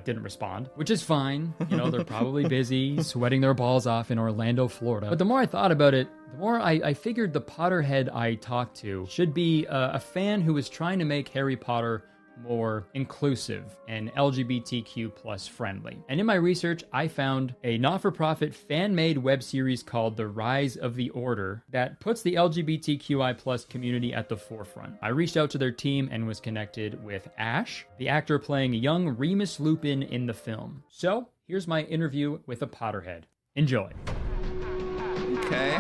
didn't respond, which is fine. You know, they're probably busy sweating their balls off in Orlando, Florida. But the more I thought about it, the more I figured the Potterhead I talked to should be a fan who is trying to make Harry Potter more inclusive and LGBTQ plus friendly. And in my research, I found a not-for-profit fan-made web series called The Rise of the Order that puts the LGBTQI plus community at the forefront. I reached out to their team and was connected with Ash, the actor playing young Remus Lupin in the film. So here's my interview with a Potterhead. Enjoy. Okay.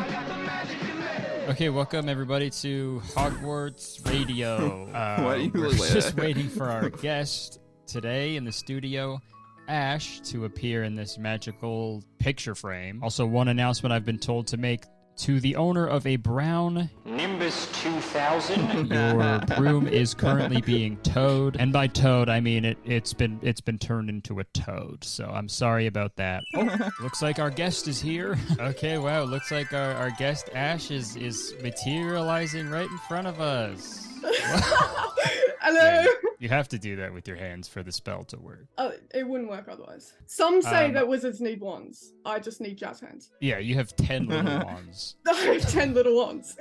Okay, welcome everybody to Hogwarts Radio. Why do you We're look like just that? waiting for our guest today in the studio, Ash, to appear in this magical picture frame. Also, one announcement I've been told to make to the owner of a brown Nimbus 2000. Your broom is currently being towed, and by towed I mean it's been turned into a toad. So I'm sorry about that. Oh, looks like our guest is here. Okay, wow, looks like our guest Ash is materializing right in front of us. Hello. Yeah, you have to do that with your hands for the spell to work. It wouldn't work otherwise. Some say Um, that wizards need wands. I just need jazz hands. Yeah, you have 10 little wands. I have 10 little wands.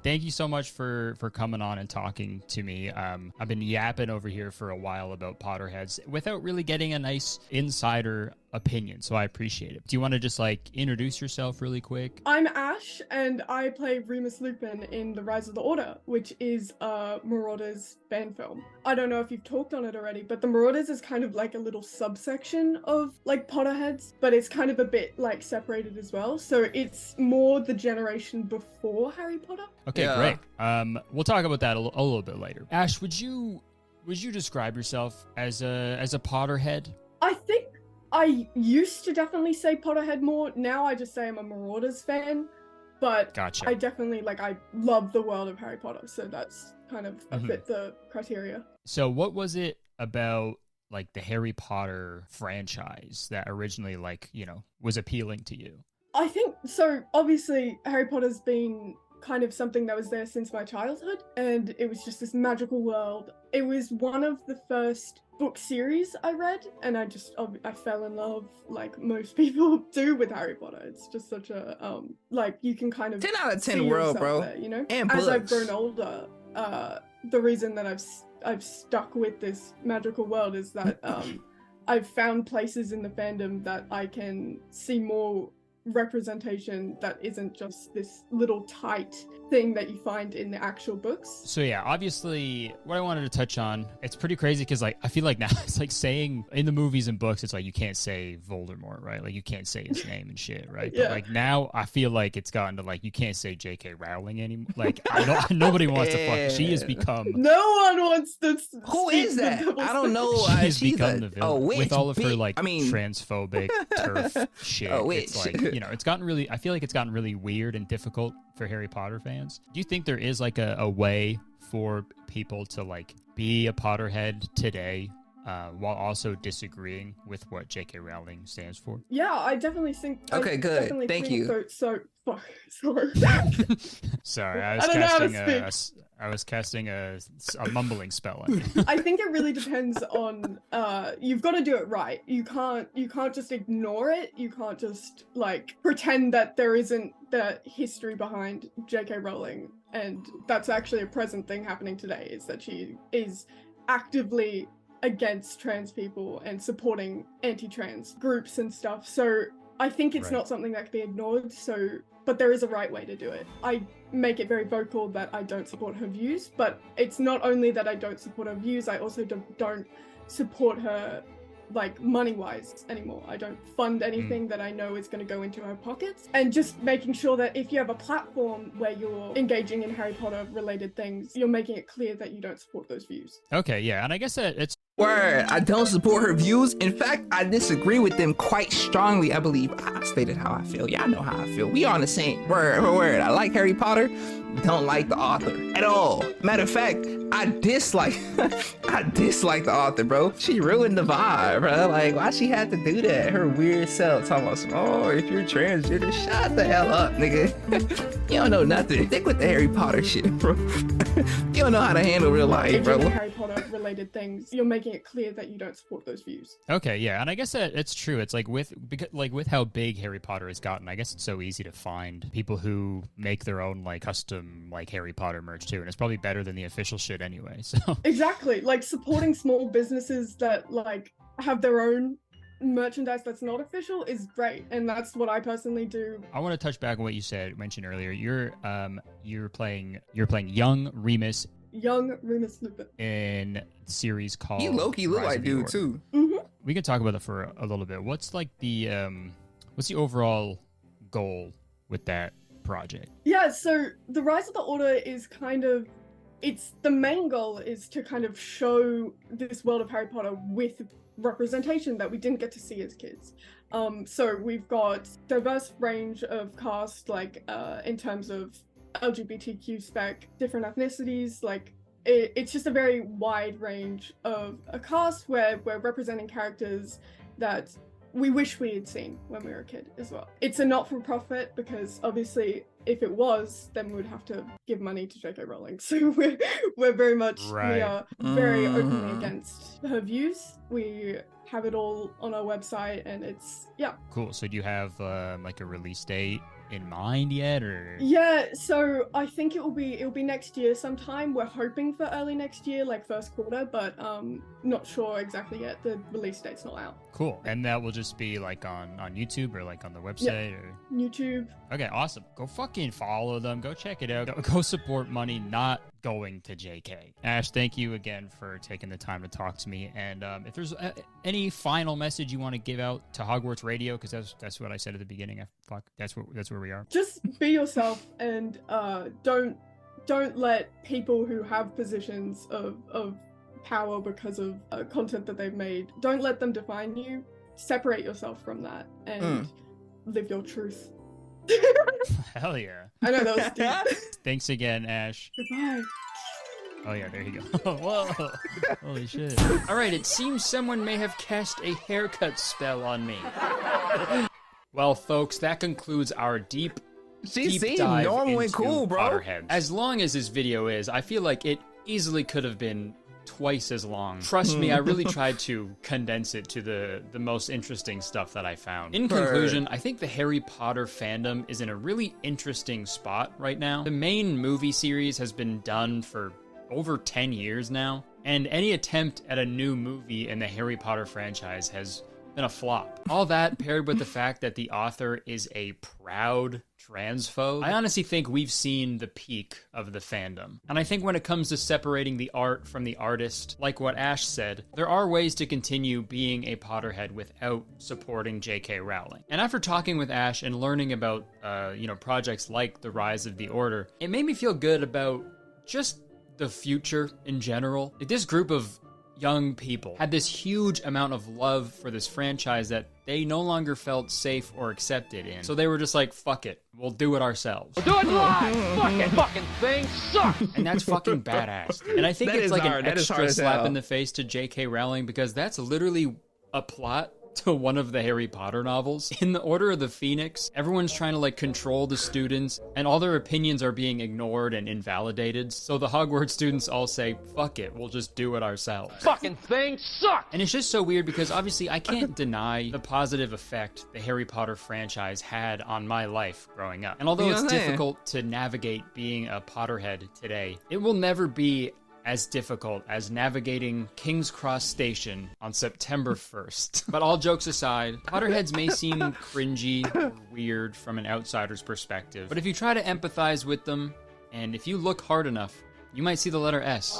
Thank you so much for coming on and talking to me. I've been yapping over here for a while about Potterheads without really getting a nice insider opinion, so I appreciate it. Do you want to just introduce yourself really quick? I'm Ash, and I play Remus Lupin in The Rise of the Order, which is a Marauders fan film. I don't know if you've talked on it already, but the Marauders is kind of like a little subsection of Potterheads, but it's kind of a bit separated as well. So it's more the generation before Harry Potter. Okay, great. We'll talk about that a little bit later. Ash, would you describe yourself as a Potterhead? I think I used to definitely say Potterhead more. Now I just say I'm a Marauders fan. But Gotcha. I definitely, I love the world of Harry Potter. So that's kind of fit the criteria. So what was it about, the Harry Potter franchise that originally, was appealing to you? I think, so obviously Harry Potter's been kind of something that was there since my childhood. And it was just this magical world. It was one of the first book series I read, and I fell in love like most people do with Harry Potter. It's just such a you can kind of 10 out of 10 see world, yourself bro. there, you know. And as I've books. grown older, the reason that I've stuck with this magical world is that I've found places in the fandom that I can see more representation that isn't just this little tight thing that you find in the actual books. So yeah, obviously what I wanted to touch on, it's pretty crazy because like I feel like now it's like saying in the movies and books, it's like you can't say Voldemort, right? Like you can't say his name and shit, right? Yeah. But like now I feel like it's gotten to like you can't say J.K. Rowling anymore. Like nobody wants to fuck. She has become. No one wants to. Who is that? I don't know. She has become the villain witch, with all of her like I mean, transphobic turf shit. It's like, you know, it's gotten really. I feel like it's gotten really weird and difficult for Harry Potter fans. Do you think there is like a way for people to like be a Potterhead today while also disagreeing with what J.K. Rowling stands for? Yeah, I definitely think. Okay, good. Thank you. Sorry. Sorry, I was casting a mumbling spell on you. I think it really depends on. You've got to do it right. You can't just ignore it. You can't just like pretend that there isn't the history behind J.K. Rowling, and that's actually a present thing happening today. Is that she is actively against trans people and supporting anti-trans groups and stuff. So I think it's not something that can be ignored. So, but there is a right way to do it. I make it very vocal that I don't support her views, but it's not only that I don't support her views, I also don't support her like money-wise anymore. I don't fund anything that I know is going to go into her pockets. And just making sure that if you have a platform where you're engaging in Harry Potter related things, you're making it clear that you don't support those views. Okay, yeah, and I guess that it's Word, I don't support her views. In fact, I disagree with them quite strongly. I believe I stated how I feel. Y'all know how I feel. We on the same word. I like Harry Potter. Don't like the author at all. Matter of fact, I dislike the author, bro. She ruined the vibe, bro. Like, why she had to do that? Her weird self talking about some, oh, if you're transgender, shut the hell up, nigga. You don't know nothing. Stick with the Harry Potter shit, bro. You don't know how to handle real life, bro. Harry Potter related things, you're making it clear that you don't support those views. Okay, yeah, and I guess that it's true. It's like with how big Harry Potter has gotten, I guess it's so easy to find people who make their own like custom like Harry Potter merch too, and it's probably better than the official shit anyway. So exactly, like supporting small businesses that like have their own merchandise that's not official is great, and that's what I personally do. I want to touch back on what you mentioned earlier. You're playing young Remus Lupin in a series called. He low-key look like dude too. Mm-hmm. We can talk about it for a little bit. What's like the overall goal with that project? Yeah, so the Rise of the Order is kind of, the main goal is to kind of show this world of Harry Potter with representation that we didn't get to see as kids. So we've got diverse range of cast, like in terms of LGBTQ spec, different ethnicities, like it's just a very wide range of a cast where we're representing characters that we wish we had seen when we were a kid as well. It's a not-for-profit because obviously if it was, then we would have to give money to J.K. Rowling. So we're very much, we are very openly against her views. We have it all on our website and it's, yeah. Cool. So do you have like a release date in mind yet, or? Yeah, so I think it'll be next year sometime. We're hoping for early next year, like first quarter, but not sure exactly yet. The release date's not out. Cool. And that will just be like on YouTube or like on the website? Yeah. Or YouTube. Okay, awesome. Go fucking follow them. Go check it out. Go support money not going to JK. Ash, thank you again for taking the time to talk to me. And if there's any final message you want to give out to Hogwarts Radio, because that's what I said at the beginning. That's where we are. Just be yourself and don't let people who have positions of power because of content that they've made, don't let them define you. Separate yourself from that and live your truth. Hell yeah. I know that was deep. Thanks again, Ash. Goodbye. Oh yeah, there you go. Whoa. Holy shit. Alright, it seems someone may have cast a haircut spell on me. Well, folks, that concludes our deep dive normal and into cool, bro. Potterheads. As long as this video is, I feel like it easily could have been twice as long. Trust me, I really tried to condense it to the most interesting stuff that I found. In conclusion, I think the Harry Potter fandom is in a really interesting spot right now. The main movie series has been done for over 10 years now, and any attempt at a new movie in the Harry Potter franchise has been a flop. All that paired with the fact that the author is a proud transphobe, I honestly think we've seen the peak of the fandom. And I think when it comes to separating the art from the artist, like what Ash said, there are ways to continue being a Potterhead without supporting J.K. Rowling. And after talking with Ash and learning about, projects like The Rise of the Order, it made me feel good about just the future in general. Like, this group of young people had this huge amount of love for this franchise that they no longer felt safe or accepted in. So they were just like, fuck it, we'll do it ourselves. We'll do it live! Fuck it, fucking thing sucks! And that's fucking badass. And I think That it's is like hard. an That is hard extra as slap hell. in the face to J.K. Rowling, because that's literally a plot to one of the Harry Potter novels. In the Order of the Phoenix, everyone's trying to like control the students and all their opinions are being ignored and invalidated. So the Hogwarts students all say, fuck it, we'll just do it ourselves. Fucking thing sucks! And it's just so weird because obviously I can't deny the positive effect the Harry Potter franchise had on my life growing up. And although You know it's what I'm saying? difficult to navigate being a Potterhead today, it will never be as difficult as navigating King's Cross Station on September 1st. But all jokes aside, Potterheads may seem cringy or weird from an outsider's perspective, but if you try to empathize with them, and if you look hard enough, you might see the letter S.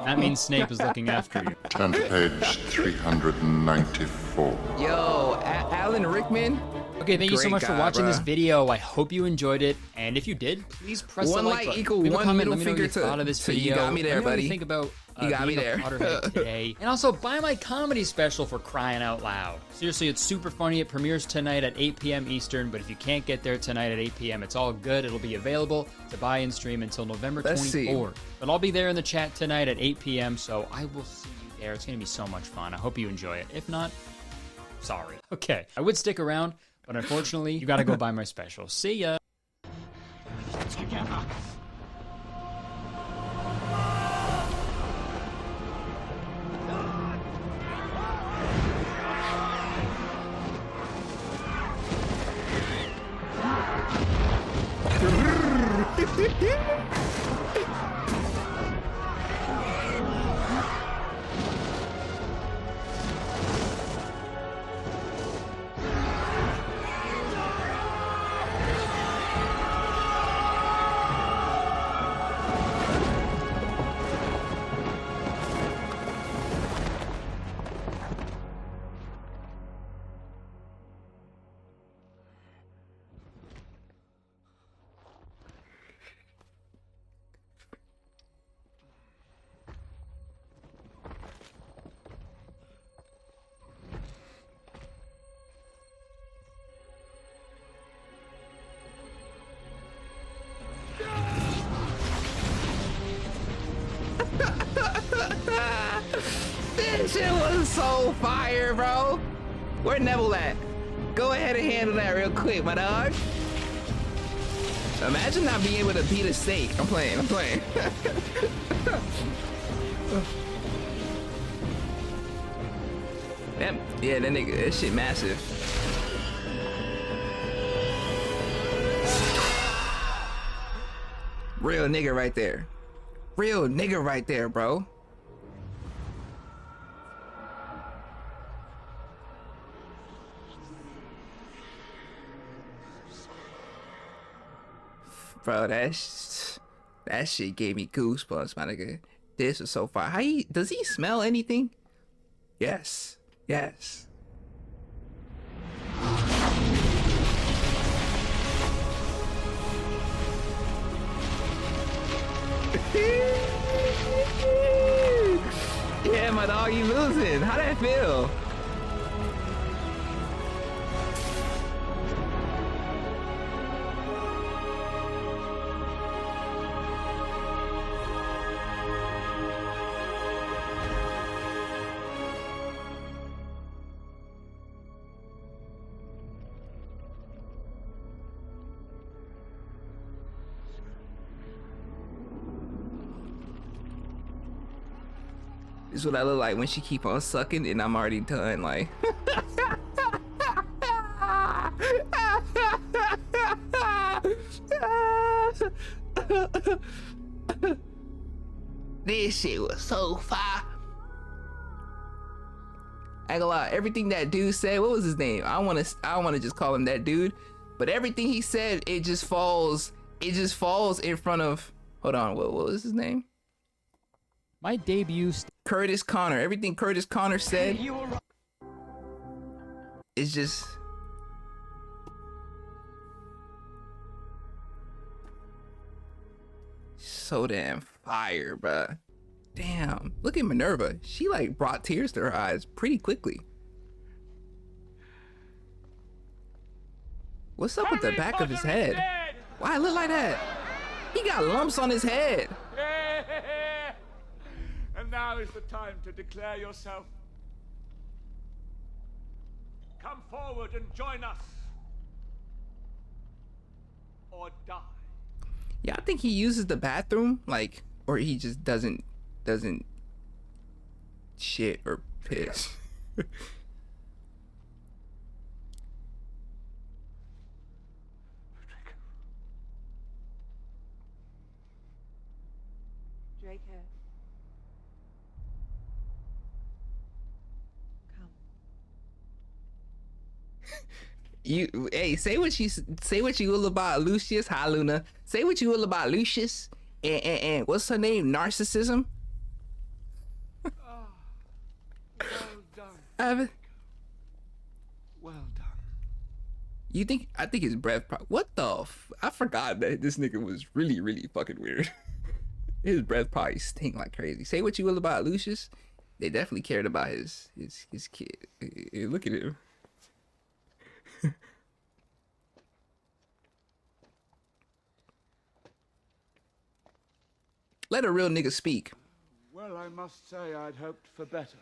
That means Snape is looking after you. Turn to page 394. Yo, Alan Rickman. Okay, thank you so Great much for guy, watching bruh. this video. I hope you enjoyed it, and if you did, please press One the like button. equal Leave a one comment. middle Let me know what finger you to- thought of this so you video. got me there, Let me know what buddy. you think about You got being me a there. Potterhead today, and also buy my comedy special for crying out loud. Seriously, it's super funny. It premieres tonight at 8 p.m. Eastern, but if you can't get there tonight at 8 p.m., it's all good. It'll be available to buy and stream until November Let's see. 24th. But I'll be there in the chat tonight at 8 p.m., so I will see you there. It's going to be so much fun. I hope you enjoy it. If not, sorry. Okay, I would stick around, but unfortunately, you got to go buy my special. See ya. This shit was so fire, bro. Where Neville at? Go ahead and handle that real quick, my dog. Imagine not being able to beat a snake. I'm playing. Yeah, that nigga, that shit massive. Real nigga right there. Real nigga right there, bro. Bro, that shit gave me goosebumps, my nigga. This was so far. Does he smell anything? Yes. Yes. Yeah, my dog, you losing. How that feel? This is what I look like when she keep on sucking and I'm already done, like. This shit was so fire. I ain't gonna lie, everything that dude said, what was his name? I don't wanna just call him that dude, but everything he said, it just falls in front of, hold on, what was his name? My debut Kurtis Connor. Everything Kurtis Connor said is just so damn fire, bruh. Damn, look at Minerva. She like brought tears to her eyes pretty quickly. What's up with the back of his head? Why it look like that? He got lumps on his head. And now is the time to declare yourself. Come forward and join us. Or die. Yeah, I think he uses the bathroom, like, or he just doesn't shit or piss. Draco. Hey, say what you will about Lucius. Hi, Luna. Say what you will about Lucius and what's her name? Narcissism. Well done. Well done. I think his breath. What the? I forgot that this nigga was really fucking weird. His breath probably stink like crazy. Say what you will about Lucius. They definitely cared about his kid. Look at him. Let a real nigga speak. Well, I must say I'd hoped for better.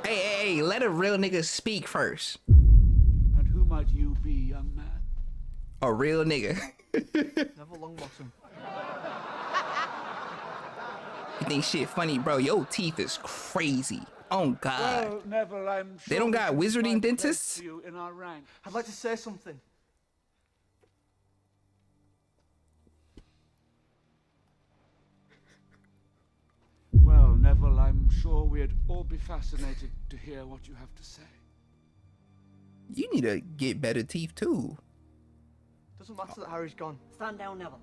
Hey, let a real nigga speak first. And who might you be, young man? A real nigga. Never Longbottom. You think shit funny, bro? Your teeth is crazy. Oh God. Well, Neville, I'm sure they don't got we wizarding can find a place dentists? for you in our ranks. I'd like to say something. Well, Neville, I'm sure we'd all be fascinated to hear what you have to say. You need to get better teeth too. Doesn't matter that Harry's gone. Stand down, Neville.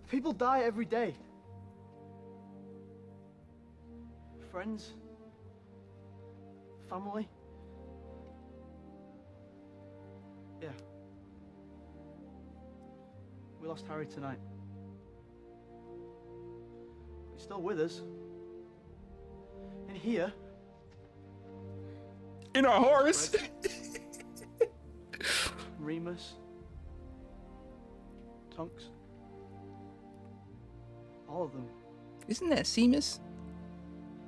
People die every day. Friends. Family. Yeah. We lost Harry tonight. He's still with us. In here. In our horse. Remus. Tonks. All of them. Isn't that Seamus?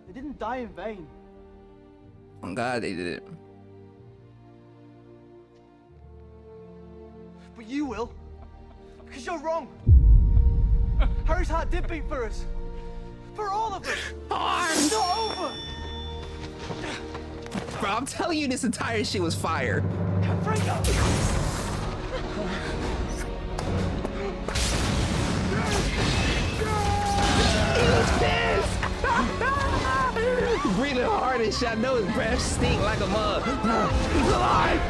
They didn't die in vain. Oh God, they did it. But you will. Because you're wrong. Harry's heart did beat for us. For all of us. It's not over. Bro, I'm telling you, this entire shit was fire. He was pissed. Breathing hard and shit. I know his breath stink like a mug. He's alive.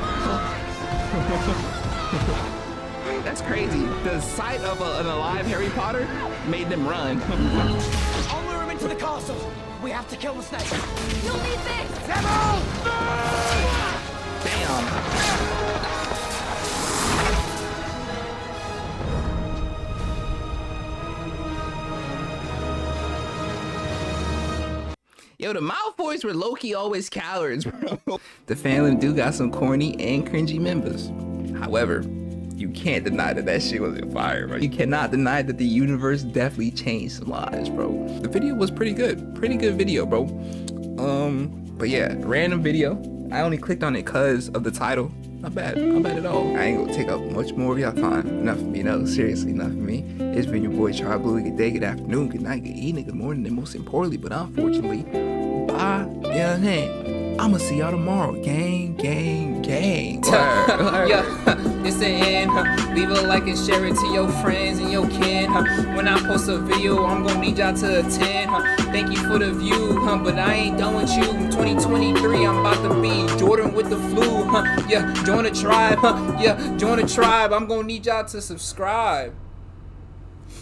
That's crazy. The sight of an alive Harry Potter made them run. I'll lure him into the castle. We have to kill the snake. You'll need this. Damn. Yo, the Malfoys were low-key always cowards, bro. The Fandom do got some corny and cringy members. However, you can't deny that shit was in fire, bro. You cannot deny that the universe definitely changed some lives, bro. The video was pretty good. Pretty good video, bro. But yeah, random video. I only clicked on it cause of the title. Not bad at all. I ain't gonna take up much more of y'all time. Enough for me, no, seriously, enough for me. It's been your boy Char Blue. Good day, good afternoon, good night, good evening, good morning, and most importantly, but unfortunately, bye, yeah, hey. I'ma see y'all tomorrow. Gang, gang, gang. Yeah, it's the end. Leave a like and share it to your friends and your kin. When I post a video, I'm gonna need y'all to attend. Thank you for the view, but I ain't done with you. 2023, I'm about to be Jordan with the flu. Yeah, join the tribe. Yeah, join the tribe. I'm gonna need y'all to subscribe.